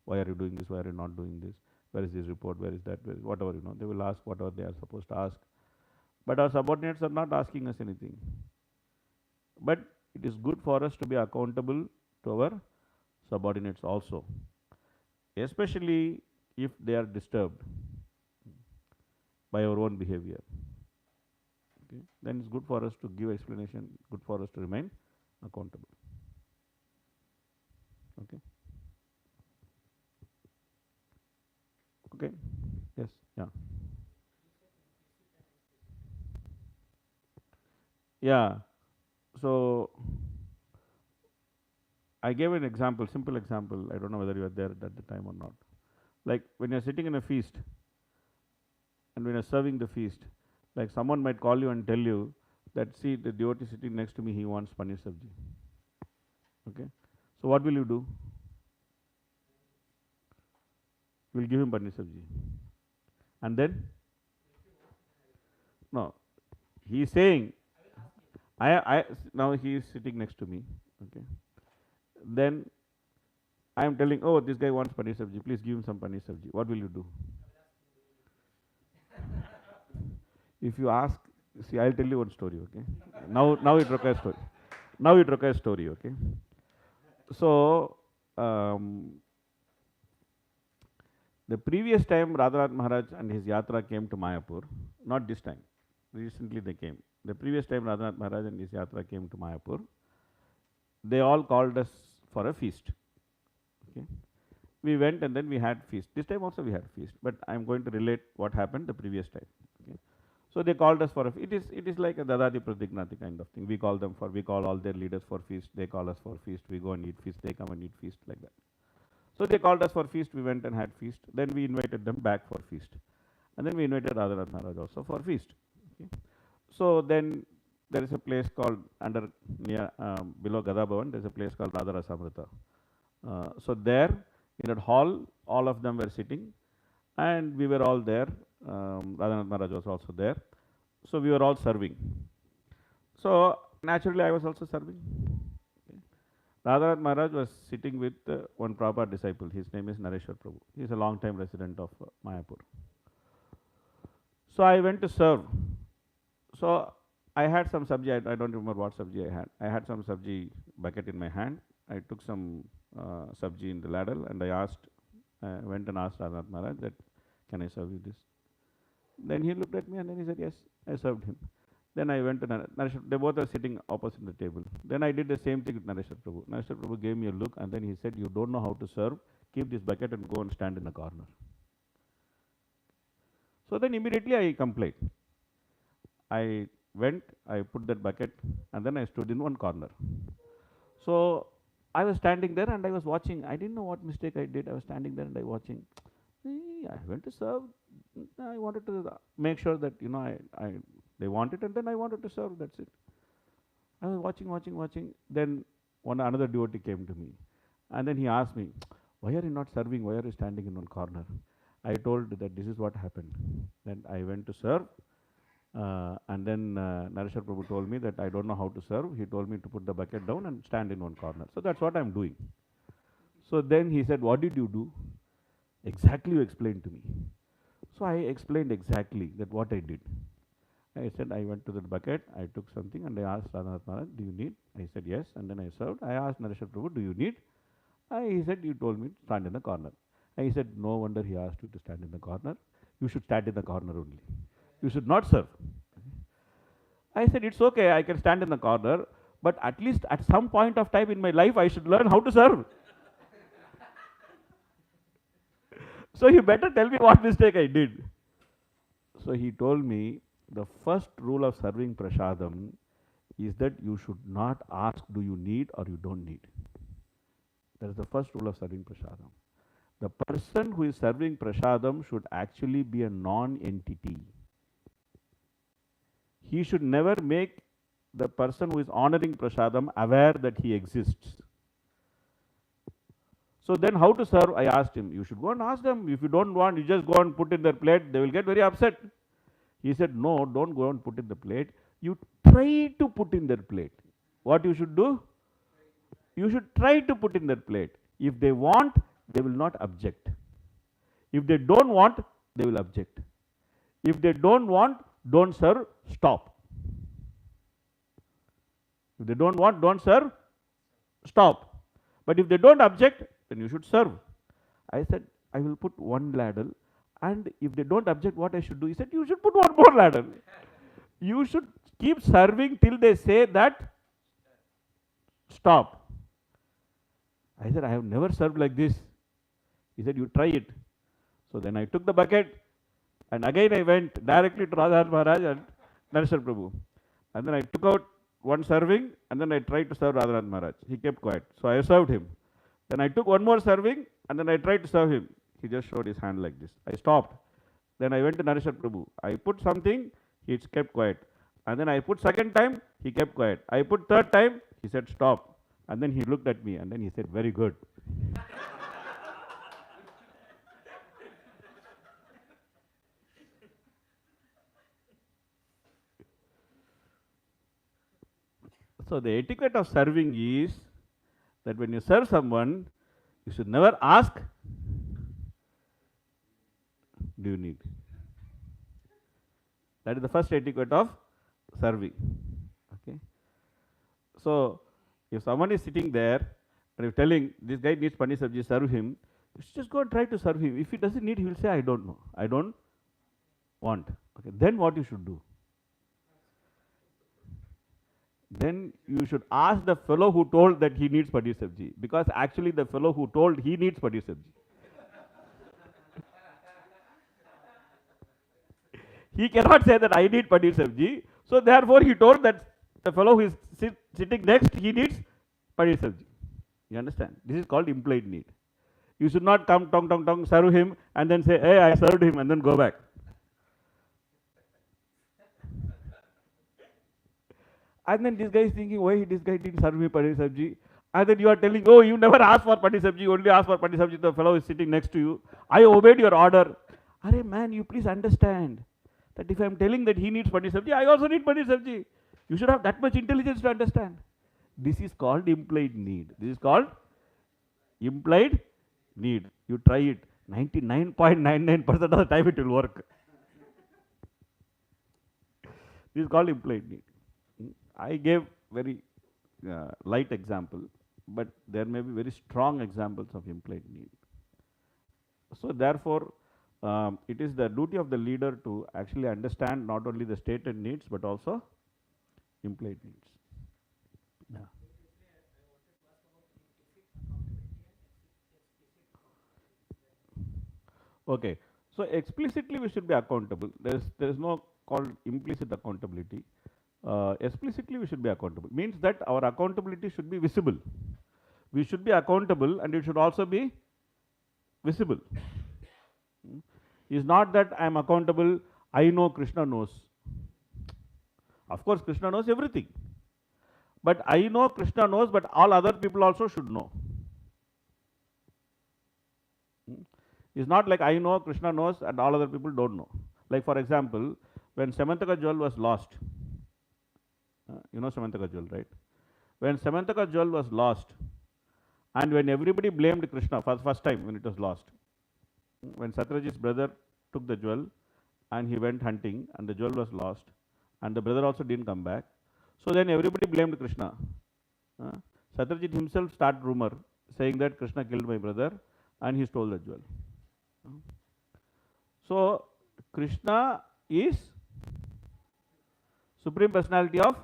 Why are you doing this? Why are you not doing this? Where is this report? Where is that? Where is whatever, they will ask whatever they are supposed to ask. But our subordinates are not asking us anything. But it is good for us to be accountable to our subordinates also, especially if they are disturbed by our own behavior. Okay. Then it's good for us to give explanation, good for us to remain accountable. Okay. Okay. Yes. Yeah. Yeah. So I gave an example, simple example. I don't know whether you were there at the time or not. Like when you're sitting in a feast and when you're serving the feast, like someone might call you and tell you that, see, the devotee sitting next to me, he wants paneer sabji. Okay. So what will you do? You will give him paneer sabji. And then? No. He is saying, now he is sitting next to me. Okay. Then I am telling, oh, this guy wants paneer sabji, please give him some paneer sabji. What will you do? If you ask, see, I'll tell you one story, okay? Now it requires story. Now it requires story, okay? So, the previous time Radhanath Maharaj and his yatra came to Mayapur, not this time, recently they came. The previous time Radhanath Maharaj and his yatra came to Mayapur, they all called us for a feast. Okay. We went and then we had feast. This time also we had feast, but I am going to relate what happened the previous time. Okay. So they called us for a feast. It is like a Dadadi Pradignati kind of thing. We call all their leaders for feast. They call us for feast. We go and eat feast. They come and eat feast, like that. So they called us for feast. We went and had feast. Then we invited them back for feast, and then we invited Radhanath Maharaj also for feast. Okay. So then there is a place called near below Gada Bhavan. There is a place called Radha Rasamrita. So there in that hall, all of them were sitting, and we were all there. Radhanath Maharaj was also there. So we were all serving. So naturally, I was also serving. Okay. Radhanath Maharaj was sitting with one Prabhupada disciple. His name is Nareshwar Prabhu. He is a long-time resident of Mayapur. So I went to serve. So I had some sabji. I don't remember what sabji I had. I had some sabji bucket in my hand. I took some sabji in the ladle, and I went and asked Radhanath Maharaj that, can I serve you this? Then he looked at me and then he said, yes. I served him. Then I went to Nareshwar. They both are sitting opposite the table. Then I did the same thing with Nareshwar Prabhu. Nareshwar Prabhu gave me a look and then he said, you don't know how to serve. Keep this bucket and go and stand in a corner. So then immediately I complained. I went, I put that bucket, and then I stood in one corner. So I was standing there and I was watching. I didn't know what mistake I did. I was standing there and I was watching. I went to serve. I wanted to make sure that, they want it, and then I wanted to serve. That's it. I was watching. Then another devotee came to me, and then he asked me, Why are you not serving? Why are you standing in one corner? I told that this is what happened. Then I went to serve, and then Nareshwar Prabhu told me that I don't know how to serve. He told me to put the bucket down and stand in one corner. So that's what I'm doing. So then he said, what did you do? Exactly you explained to me. So I explained exactly that what I did. I said, I went to the bucket, I took something and I asked Radhanath Maharaj, do you need? I said, yes. And then I served. I asked Nareshwar Prabhu, do you need? He said, you told me to stand in the corner. He said, no wonder he asked you to stand in the corner. You should stand in the corner only. You should not serve. I said, it's okay, I can stand in the corner, but at least at some point of time in my life, I should learn how to serve. So you better tell me what mistake I did. So he told me the first rule of serving prasadam is that you should not ask, do you need or you don't need. That is the first rule of serving prasadam. The person who is serving prasadam should actually be a non-entity. He should never make the person who is honoring prasadam aware that he exists. So then how to serve? I asked him. You should go and ask them. If you don't want, you just go and put in their plate. They will get very upset. He said, no, don't go and put in the plate. You try to put in their plate. What you should do? You should try to put in their plate. If they want, they will not object. If they don't want, they will object. If they don't want, don't serve, stop. If they don't want, don't serve, stop. But if they don't object, then you should serve. I said, I will put one ladle, and if they don't object, what I should do? He said, you should put one more ladle. You should keep serving till they say that stop. I said, I have never served like this. He said, you try it. So then I took the bucket, and again I went directly to Radha Maharaj and Nareshwar Prabhu. And then I took out one serving, and then I tried to serve Radhanath Maharaj. He kept quiet. So I served him. Then I took one more serving, and then I tried to serve him. He just showed his hand like this. I stopped. Then I went to Nareshwar Prabhu. I put something, he kept quiet. And then I put second time, he kept quiet. I put third time, he said stop. And then he looked at me, and then he said, very good. So the etiquette of serving is that when you serve someone, you should never ask, do you need? That is the first etiquette of serving. Okay. So if someone is sitting there and you're telling this guy needs pani sabji, serve him, you should just go and try to serve him. If he doesn't need, he will say, I don't know, I don't want. Okay. Then what you should do? Then you should ask the fellow who told that he needs pani sabji, because actually the fellow who told he needs pani sabji. He cannot say that I need pani sabji, so therefore he told that the fellow who is sitting next, he needs pani sabji. You understand? This is called implied need. You should not come, tong, tong, tong, serve him and then say, hey, I served him, and then go back. And then this guy is thinking, why this guy didn't serve me pani sabji? And then you are telling, oh, you never asked for pani sabji, you only asked for pani sabji, the fellow is sitting next to you. I obeyed your order. Arey man, you please understand that if I am telling that he needs pani sabji, I also need pani sabji. You should have that much intelligence to understand. This is called implied need. This is called implied need. You try it. 99.99% of the time it will work. This is called implied need. I gave very light example, but there may be very strong examples of implied need. So therefore, it is the duty of the leader to actually understand not only the stated needs, but also implied needs. Yeah. Okay. So explicitly we should be accountable. There is no called implicit accountability. Explicitly we should be accountable. Means that our accountability should be visible. We should be accountable, and it should also be visible. It's not that I am accountable, I know, Krishna knows. Of course, Krishna knows everything. But I know, Krishna knows, but all other people also should know. It's not like I know, Krishna knows, and all other people don't know. Like for example, when Samantaka jewel was lost, you know Samantaka jewel, right? When Samantaka jewel was lost, and when everybody blamed Krishna for the first time when it was lost, when Satyajit's brother took the jewel and he went hunting and the jewel was lost, and the brother also didn't come back, so then everybody blamed Krishna. Satyajit himself started rumor saying that Krishna killed my brother and he stole the jewel. So Krishna is Supreme Personality of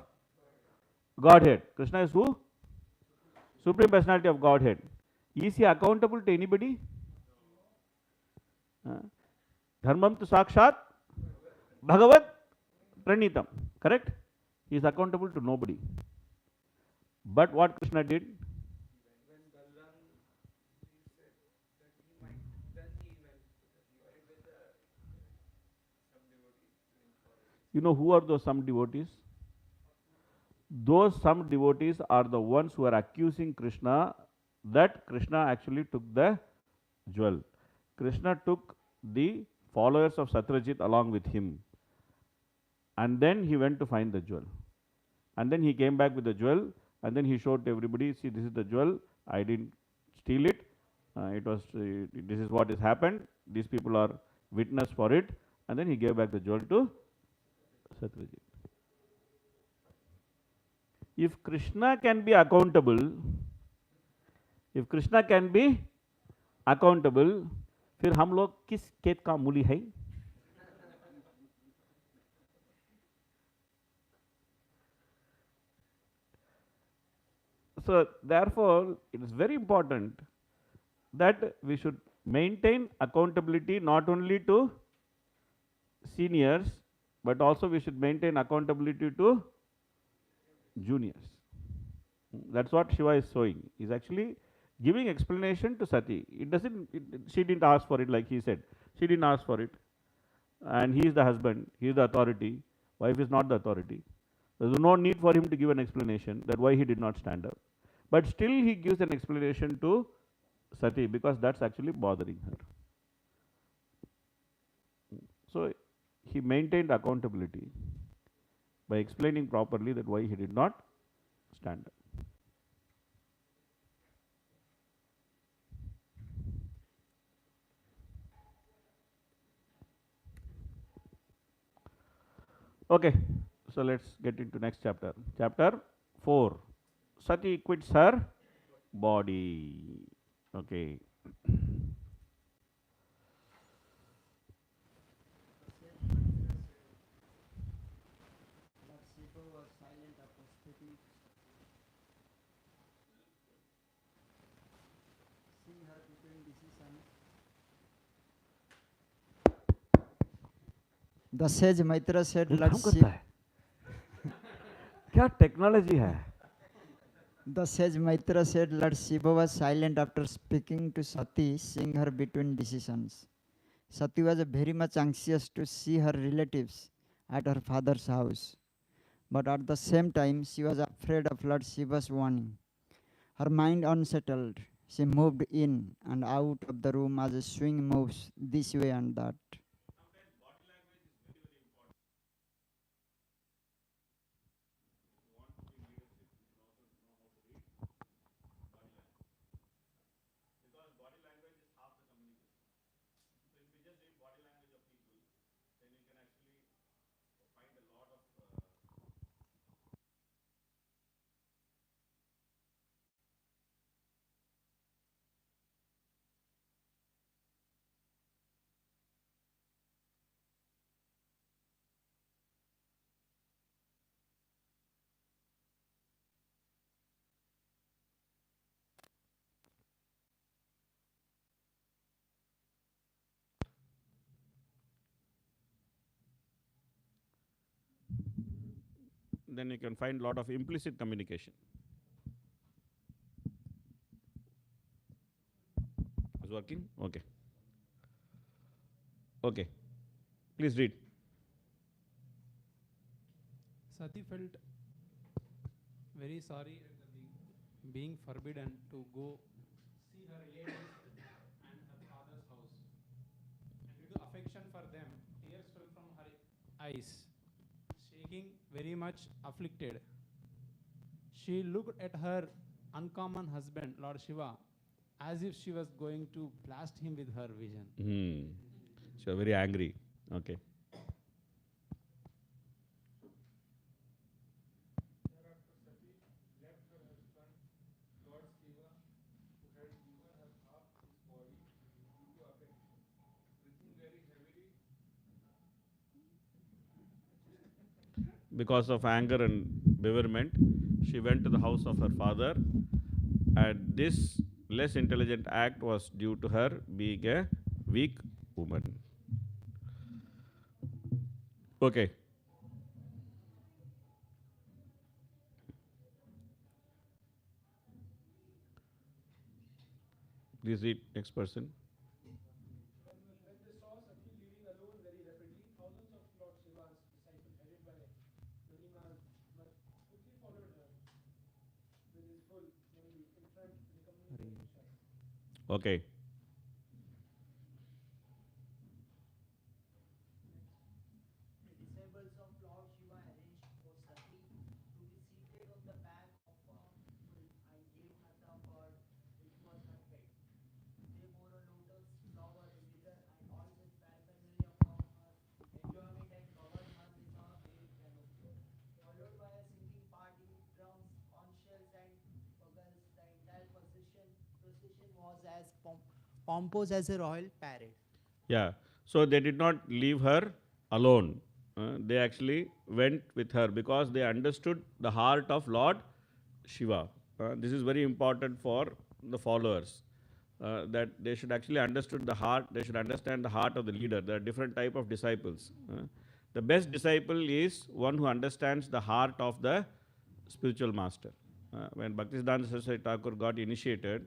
Godhead. Krishna is who? Supreme Personality of Godhead. Is he accountable to anybody? Dharmam tu sakshat Bhagavat Pranitam. Correct? He is accountable to nobody. But what Krishna did? You know who are those some devotees? Those some devotees are the ones who are accusing Krishna that Krishna actually took the jewel. Krishna took the followers of Satyajit along with him, and then he went to find the jewel. And then he came back with the jewel, and then he showed to everybody, see, this is the jewel, I didn't steal it, this is what has happened, these people are witness for it, and then he gave back the jewel to Satyajit. If Krishna can be accountable, फिर हम लोग किस खेत का मूली है? So therefore, it is very important that we should maintain accountability not only to seniors, but also we should maintain accountability to juniors. That's what Shiva is showing. He's actually giving explanation to Sati. She didn't ask for it, like he said. She didn't ask for it. And he is the husband, he is the authority. Wife is not the authority. There is no need for him to give an explanation that why he did not stand up. But still he gives an explanation to Sati because that's actually bothering her. So he maintained accountability by explaining properly that why he did not stand up. Okay, so let's get into next chapter. Chapter 4. Sati quits her body. Okay. The sage Maitra said, ये Lord काम करता है क्या technology है? The sage Maitra said, Lord Shiva was silent after speaking to Sati, seeing her between decisions. Sati was very much anxious to see her relatives at her father's house. But at the same time, she was afraid of Lord Shiva's warning. Her mind unsettled, she moved in and out of the room as a swing moves this way and that. Then you can find a lot of implicit communication. Is working? Okay. Okay. Please read. Sati felt very sorry at the being forbidden to go see her relatives and her father's house. affection for them, tears fell from her eyes. Shaking, very much afflicted, she looked at her uncommon husband, Lord Shiva, as if she was going to blast him with her vision. She was very angry. Okay. Thereafter, Sati left her husband, Lord Shiva, who had given her half his body due to affection. Breathing very heavily, Because of anger and bewilderment, she went to the house of her father, and this less intelligent act was due to her being a weak woman. Okay. Please read next person. when they saw Sati leaving alone very rapidly, thousands of Lord Shiva's disciples, headed by many but quickly followed her with his full envy in front, becoming shy. Okay. The disciples of Lord Shiva arranged for Sati to be seated on the back of a bull and gave her the bird which was her pet. They bore a lotus flower, a mirror, and all such paraphernalia from her enjoyment and covered her with a wave canopy. Followed by a singing party with drums, conch shells, and bugles, the entire procession was as pompous as a royal parade. Yeah. So they did not leave her alone. They actually went with her because they understood the heart of Lord Shiva. This is very important for the followers. That they should actually understood the heart. They should understand the heart of the leader. There are different type of disciples. The best disciple is one who understands the heart of the spiritual master. When Bhaktisiddhanta Saraswati Thakur got initiated,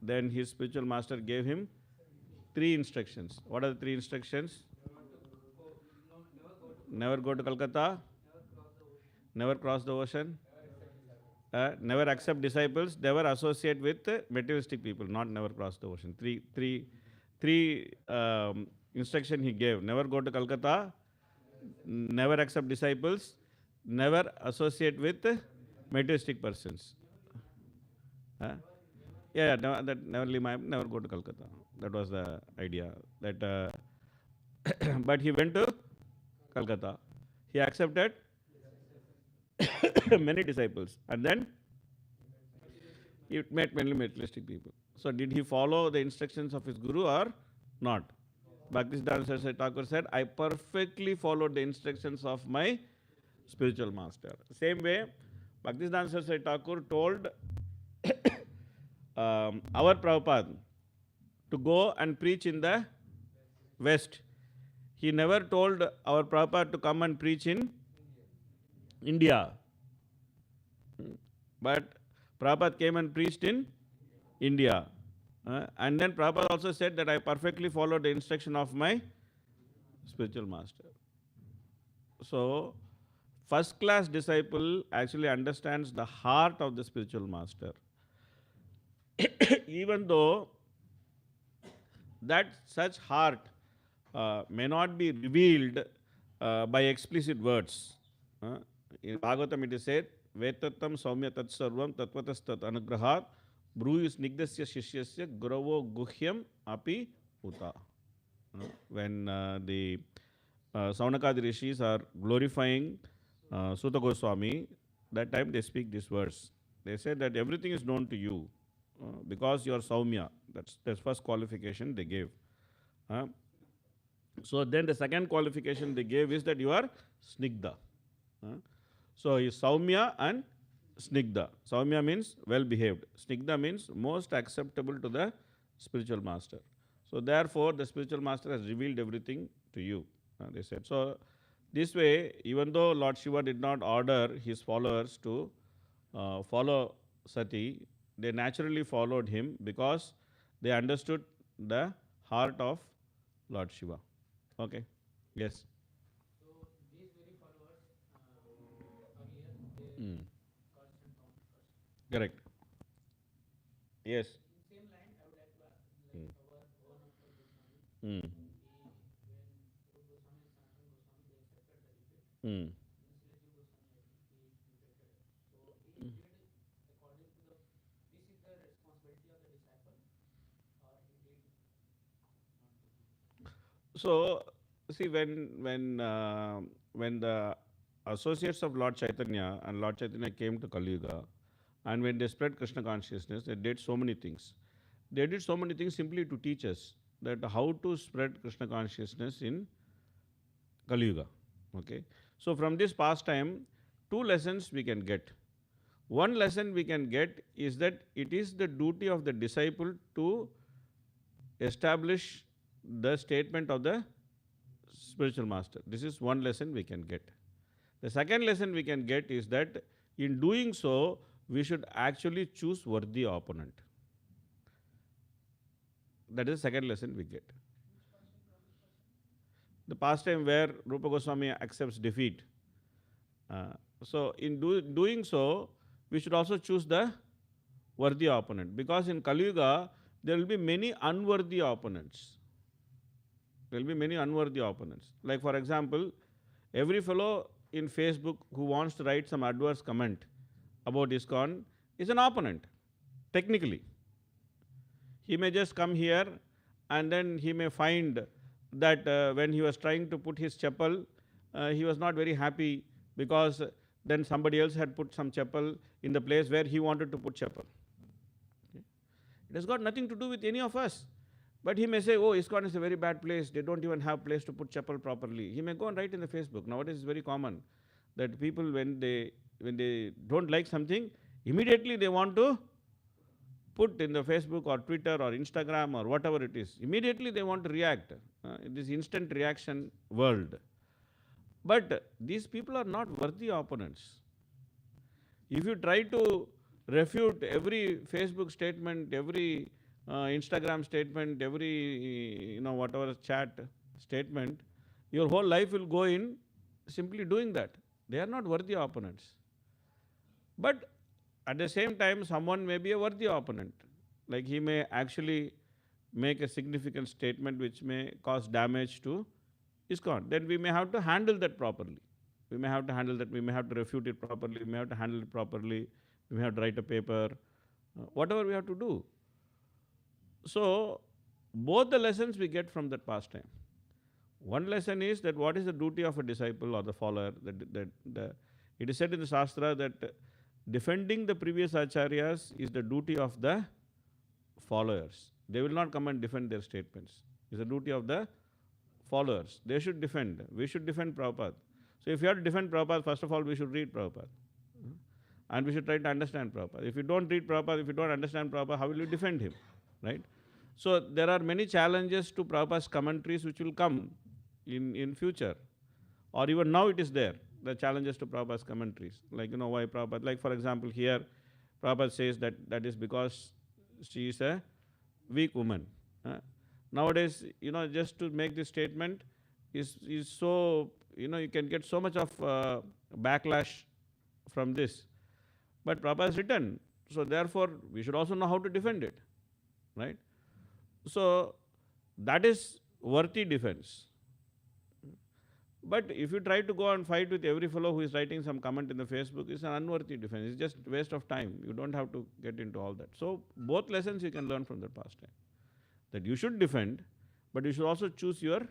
then his spiritual master gave him 3 instructions. What are the 3 instructions? Never go to Calcutta, never cross the ocean, never accept disciples, never associate with materialistic people, not never cross the ocean. Three instruction he gave. Never go to Calcutta, never accept disciples, never associate with materialistic persons. Yeah, no, that never leave my, never go to Calcutta. That was the idea. That, but he went to Calcutta. He accepted many disciples, and then he met many materialistic people. So, did he follow the instructions of his guru or not? Bhaktisiddhanta Saraswati Thakur said, I perfectly followed the instructions of my spiritual master. Same way, Bhaktisiddhanta Saraswati Thakur told our Prabhupada to go and preach in the West. He never told our Prabhupada to come and preach in India. But Prabhupada came and preached in India. And then Prabhupada also said that I perfectly followed the instruction of my spiritual master. So, first class disciple actually understands the heart of the spiritual master. Even though that such heart may not be revealed by explicit words. In Bhagavatam it is said, Vetatam Saumya Tat Sarvam Tatvatas Tat Anugrahat Bruyus Nigdasya Shishyasya Guravo Guhyam Api Uta. When the Saunakadi Rishis are glorifying Sutta Goswami, that time they speak this verse. They say that everything is known to you because you are Saumya. That's first qualification they gave. So then the second qualification they gave is that you are Snigdha. So is Saumya and Snigdha. Saumya means well behaved. Snigdha means most acceptable to the spiritual master. So therefore the spiritual master has revealed everything to you. They said. So this way, even though Lord Shiva did not order his followers to follow Sati, they naturally followed him because they understood the heart of Lord Shiva. Okay. Yes. So these very followers earlier they caused and found first. Correct. Yes. In same line, I would like to ask Mm. like our own Uncle Goswami. Mm. Mm. So, see, when the associates of Lord Chaitanya and Lord Chaitanya came to Kali Yuga, and when they spread Krishna consciousness, they did so many things. They did so many things simply to teach us that how to spread Krishna consciousness in Kali Yuga. Okay. So from this pastime, two lessons we can get. One lesson we can get is that it is the duty of the disciple to establish the statement of the spiritual master. This is one lesson we can get. The second lesson we can get is that in doing so, we should actually choose worthy opponent. That is the second lesson we get. The pastime where Rupa Goswami accepts defeat. So, in doing so, we should also choose the worthy opponent, because in Kali Yuga, there will be many unworthy opponents. There will be many unworthy opponents. Like, for example, every fellow in Facebook who wants to write some adverse comment about ISKCON is an opponent, technically. He may just come here and then he may find that when he was trying to put his chapel, he was not very happy because then somebody else had put some chapel in the place where he wanted to put chapel. Okay. It has got nothing to do with any of us. But he may say, oh, ISKCON is a very bad place. They don't even have place to put chapel properly. He may go and write in the Facebook. Nowadays it's very common that people, when they don't like something, immediately they want to put in the Facebook or Twitter or Instagram or whatever it is. Immediately they want to react in this instant reaction world. But these people are not worthy opponents. If you try to refute every Facebook statement, every Instagram statement, every whatever chat statement, your whole life will go in simply doing that. They are not worthy opponents. But at the same time, someone may be a worthy opponent. Like he may actually make a significant statement which may cause damage to ISKCON. Then we may have to handle that properly. We may have to handle that. We may have to refute it properly. We may have to handle it properly. We may have to write a paper. Whatever we have to do. So, both the lessons we get from that pastime. One lesson is that what is the duty of a disciple or the follower. It is said in the Shastra that defending the previous acharyas is the duty of the followers. They will not come and defend their statements. It is the duty of the followers. They should defend. We should defend Prabhupada. So if you have to defend Prabhupada, first of all, we should read Prabhupada. And we should try to understand Prabhupada. If you don't read Prabhupada, if you don't understand Prabhupada, how will you defend him? Right? So there are many challenges to Prabhupada's commentaries which will come in future. Or even now it is there, the challenges to Prabhupada's commentaries. Like, why Prabhupada, like for example here, Prabhupada says that is because she is a weak woman. Nowadays, just to make this statement is so, you can get so much of backlash from this. But Prabhupada has written, so therefore we should also know how to defend it. Right? So that is worthy defense. But if you try to go and fight with every fellow who is writing some comment in the Facebook, it's an unworthy defense. It's just waste of time. You don't have to get into all that. So both lessons you can learn from the pastime. That you should defend, but you should also choose your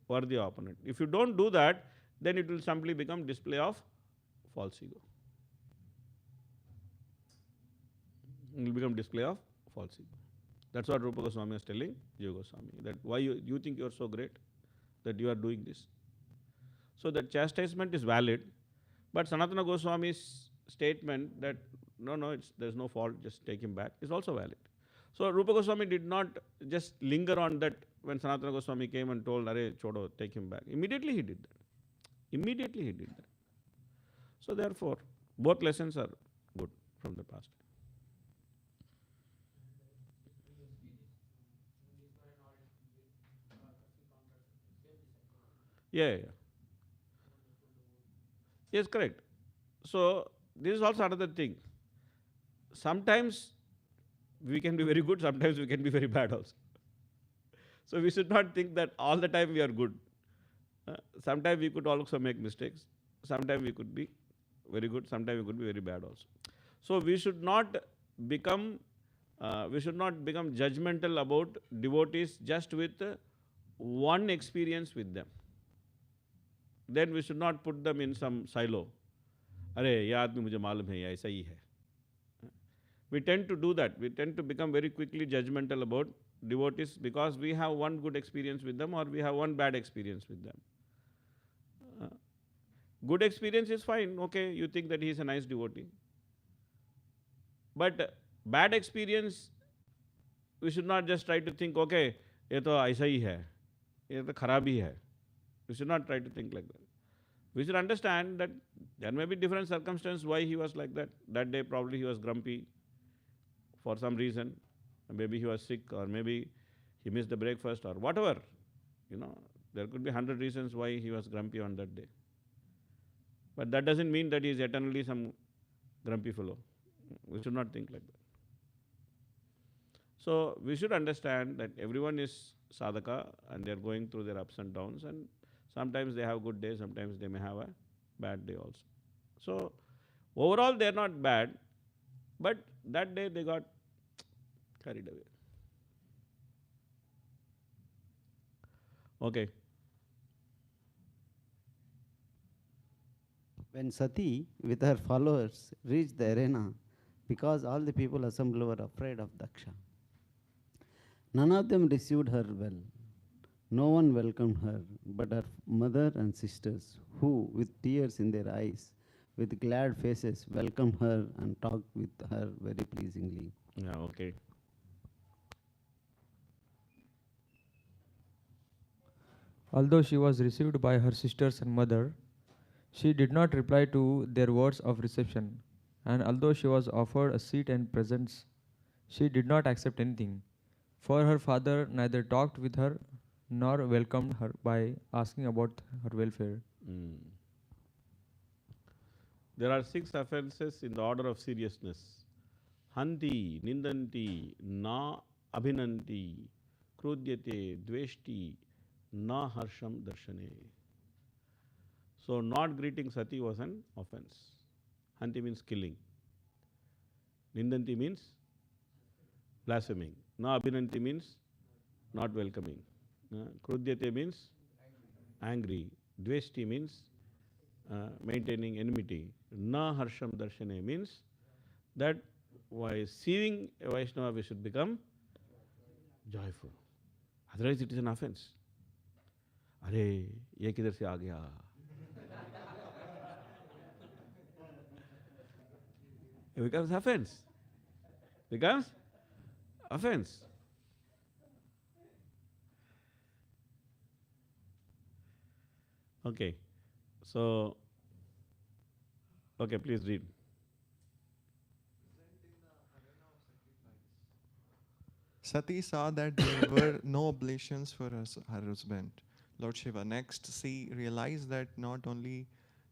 worthy opponent. If you don't do that, then it will simply become display of false ego. It will become display of false ego. That's what Rupa Goswami is telling Jiva Goswami. That why you think you are so great that you are doing this. So that chastisement is valid, but Sanatana Goswami's statement that no, there's no fault, just take him back, is also valid. So Rupa Goswami did not just linger on that when Sanatana Goswami came and told, Arey, chodo, take him back. Immediately he did that. Immediately he did that. So therefore, both lessons are good from the past. Yeah. Yes, correct. So this is also another thing. Sometimes we can be very good, sometimes we can be very bad also. So we should not think that all the time we are good. Sometimes we could also make mistakes. Sometimes we could be very good. Sometimes we could be very bad also. So we should not become judgmental about devotees just with one experience with them. Then we should not put them in some silo. अरे ये आदमी मुझे मालूम है, ये ऐसा ही है. We tend to do that. We tend to become very quickly judgmental about devotees because we have one good experience with them or we have one bad experience with them. Good experience is fine. Okay, you think that he is a nice devotee. But bad experience, we should not just try to think, okay, ये तो ऐसा ही है, ये तो खराब ही है. We should not try to think like that. We should understand that there may be different circumstances why he was like that. That day probably he was grumpy for some reason. Maybe he was sick or maybe he missed the breakfast or whatever. There could be 100 reasons why he was grumpy on that day. But that doesn't mean that he is eternally some grumpy fellow. We should not think like that. So we should understand that everyone is sadhaka and they are going through their ups and downs, and sometimes they have good days, sometimes they may have a bad day also. So overall they are not bad, but that day they got carried away. Okay. When Sati with her followers reached the arena, because all the people assembled were afraid of Daksha, none of them received her well. No one welcomed her but her mother and sisters, who, with tears in their eyes, with glad faces, welcomed her and talked with her very pleasingly. Yeah, okay. Although she was received by her sisters and mother, she did not reply to their words of reception, and although she was offered a seat and presents, she did not accept anything, for her father neither talked with her nor welcomed her by asking about her welfare. There are 6 offenses in the order of seriousness. Hanti, Nindanti, Na Abhinanti, Krudyate, Dveshti, Na Harsham Darshane. So, not greeting Sati was an offense. Hanti means killing. Nindanti means blaspheming. Na Abhinanti means not welcoming. Krudyate means angry. Dveshti means maintaining enmity. Na Harsham Darshane means that by seeing a Vaishnava we should become joyful. Otherwise it is an offense. अरे ये किधर से आ गया? It becomes offense. Becomes offense. Okay. So, okay, please read. Sati saw that there were no oblations for her husband, Lord Shiva. Next, she realized that not only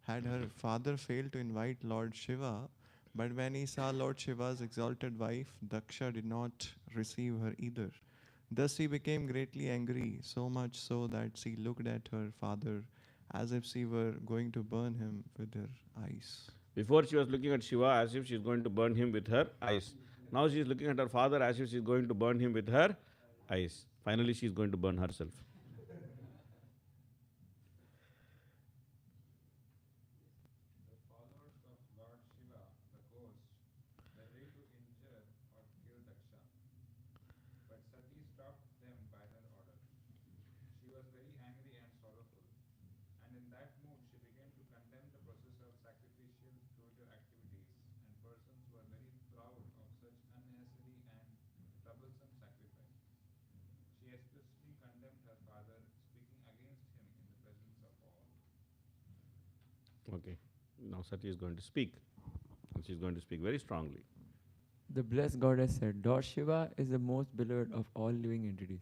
had her father failed to invite Lord Shiva, but when he saw Lord Shiva's exalted wife, Daksha did not receive her either. Thus she became greatly angry, so much so that she looked at her father as if she were going to burn him with her eyes. Before she was looking at Shiva as if she is going to burn him with her eyes. Now she is looking at her father as if she is going to burn him with her eyes. Finally she is going to burn herself. The followers of Lord Shiva, the ghost, were ready to injure or kill Daksha. But Sati stopped them by her order. She was very angry and sorrowful, and in that mood she began to condemn the process of sacrificial spiritual activities and persons who are very proud of such unnecessary and troublesome sacrifice. She especially condemned her father, speaking against him in the presence of all. Okay. Now Sati is going to speak. And she is going to speak very strongly. The blessed goddess said, Lord Shiva is the most beloved of all living entities.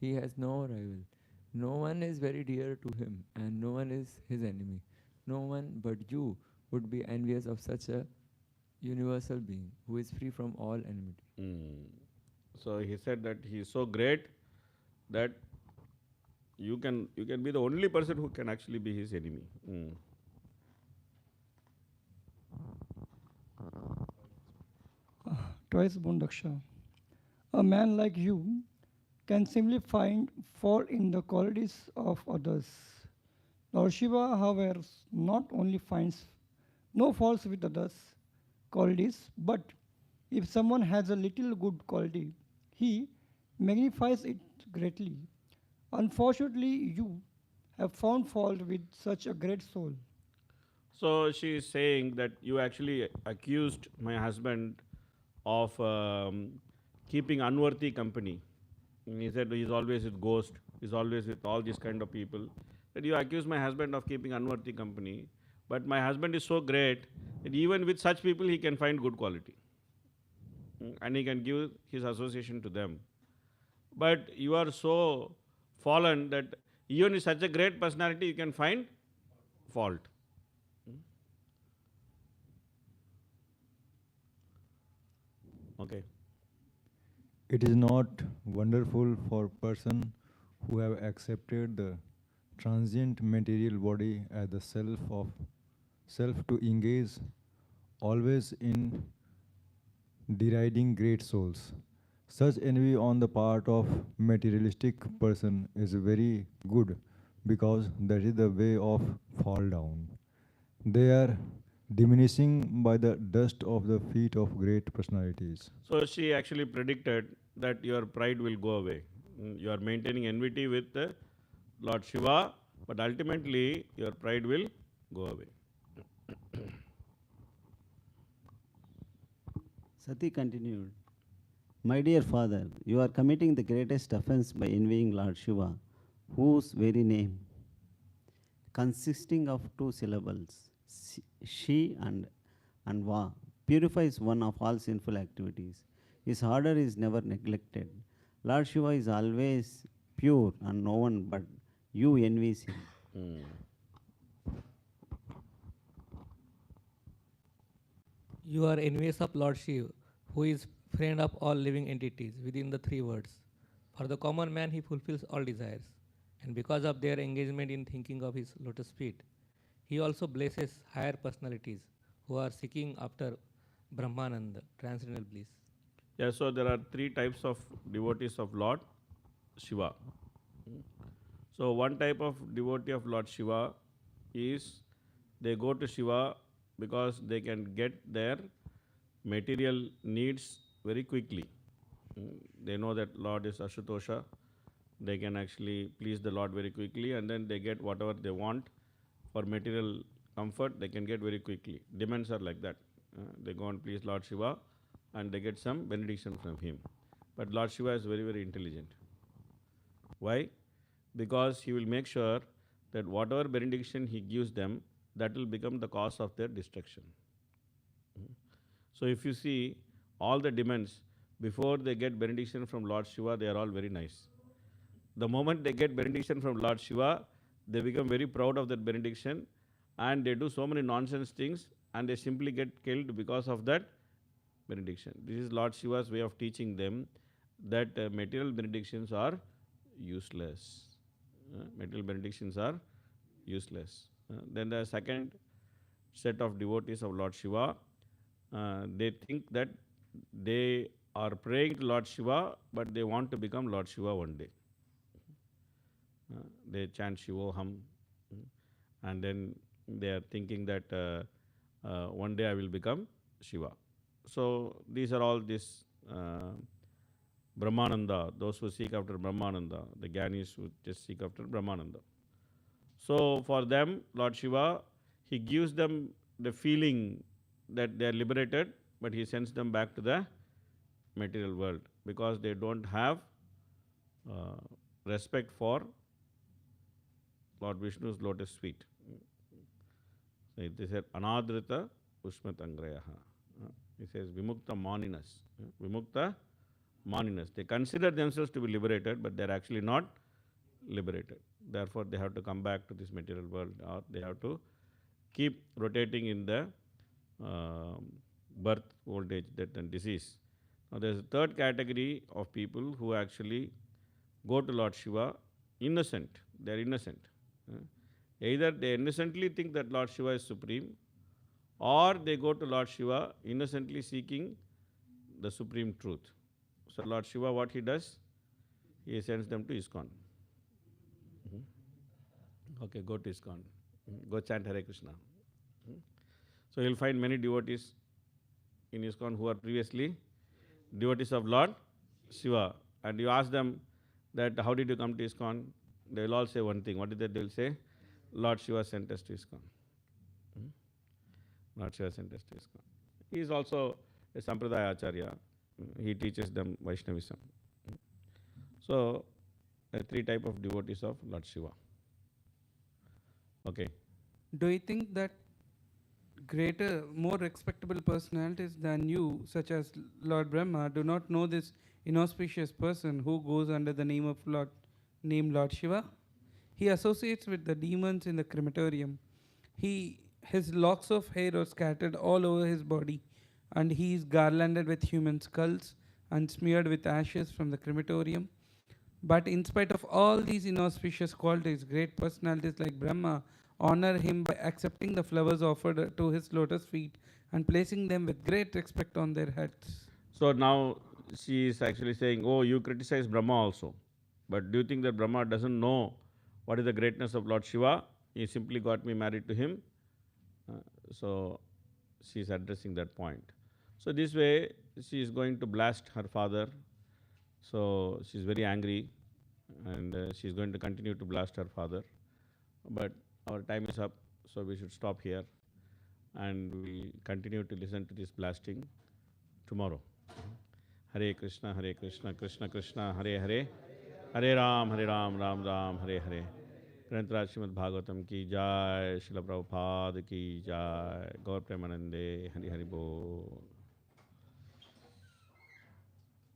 He has no rival. No one is very dear to him, and no one is his enemy. No one but you would be envious of such a universal being who is free from all enmity. So he said that he is so great that you can be the only person who can actually be his enemy. Twice Bundaksha. A man like you can simply find fault in the qualities of others. Lord Shiva, however, not only finds no faults with others' qualities, but if someone has a little good quality, he magnifies it greatly. Unfortunately, you have found fault with such a great soul. So she is saying that you actually accused my husband of keeping unworthy company. And he said he's always with ghost, he's always with all these kind of people. That you accuse my husband of keeping unworthy company, but my husband is so great that even with such people he can find good quality. And he can give his association to them. But you are so fallen that even with such a great personality you can find fault. Okay. It is not wonderful for person who have accepted the transient material body as the self to engage always in deriding great souls. Such envy on the part of materialistic person is very good because that is the way of fall down. They are diminishing by the dust of the feet of great personalities. So she actually predicted that your pride will go away. You are maintaining enmity with Lord Shiva, but ultimately your pride will go away. Sati continued, My dear father, you are committing the greatest offense by envying Lord Shiva, whose very name, consisting of two syllables, Shi and Va, purifies one of all sinful activities. His order is never neglected. Lord Shiva is always pure and no one but you envies him. You are envious of Lord Shiva, who is friend of all living entities within the three words. For the common man, he fulfills all desires, and because of their engagement in thinking of his lotus feet, he also blesses higher personalities who are seeking after Brahmananda, transcendental bliss. Yeah, so there are three types of devotees of Lord Shiva. So one type of devotee of Lord Shiva is they go to Shiva because they can get their material needs very quickly. They know that Lord is Ashutosha. They can actually please the Lord very quickly, and then they get whatever they want for material comfort. They can get very quickly. Demands are like that. They go and please Lord Shiva, and they get some benediction from him. But Lord Shiva is very, very intelligent. Why? Because he will make sure that whatever benediction he gives them, that will become the cause of their destruction. So if you see all the demands, before they get benediction from Lord Shiva, they are all very nice. The moment they get benediction from Lord Shiva, they become very proud of that benediction, and they do so many nonsense things, and they simply get killed because of that benediction. This is Lord Shiva's way of teaching them that material benedictions are useless. Material benedictions are useless. Then the second set of devotees of Lord Shiva, they think that they are praying to Lord Shiva, but they want to become Lord Shiva one day. They chant Shivoham, and then they are thinking that one day I will become Shiva. So these are all this Brahmananda, those who seek after Brahmananda, the Gyanis who just seek after Brahmananda. So for them, Lord Shiva, he gives them the feeling that they are liberated, but he sends them back to the material world because they don't have respect for Lord Vishnu's lotus feet. So they said Anadrita Ushmatangrayaha. He says Vimukta Maninas. Vimukta Maninas. They consider themselves to be liberated, but they are actually not liberated. Therefore, they have to come back to this material world, or they have to keep rotating in the birth, old age, death, and disease. Now, there is a third category of people who actually go to Lord Shiva innocent. They are innocent. Either they innocently think that Lord Shiva is supreme, or they go to Lord Shiva innocently seeking the supreme truth. So Lord Shiva, what he does? He sends them to ISKCON. Okay, go to ISKCON. Go chant Hare Krishna. So you'll find many devotees in ISKCON who are previously devotees of Lord Shiva. And you ask them that how did you come to ISKCON? They will all say one thing. What is that? They will say, Lord Shiva sent us to ISKCON. Lord Shiva sent us to ISKCON. He is also a Sampradaya Acharya. He teaches them Vaishnavism. So, three type of devotees of Lord Shiva. Okay. Do you think that greater, more respectable personalities than you, such as Lord Brahma, do not know this inauspicious person who goes under the name of Lord Shiva? He associates with the demons in the crematorium. His locks of hair are scattered all over his body, and he is garlanded with human skulls and smeared with ashes from the crematorium. But in spite of all these inauspicious qualities, great personalities like Brahma honor him by accepting the flowers offered to his lotus feet and placing them with great respect on their heads. So now she is actually saying, oh, you criticize Brahma also. But do you think that Brahma doesn't know what is the greatness of Lord Shiva? He simply got me married to him. So she is addressing that point. So this way she is going to blast her father. So she is very angry, and she is going to continue to blast her father. But our time is up, so we should stop here, and we continue to listen to this blasting tomorrow. Hare Krishna, Krishna Krishna, Hare Hare, Hare Ram, Ram Ram, Hare Hare. ग्रंथराज Shrimad Bhagavatam की जय, श्रील प्रभुपाद की जय, गौर प्रेमानंदे, हरि हरि बोल.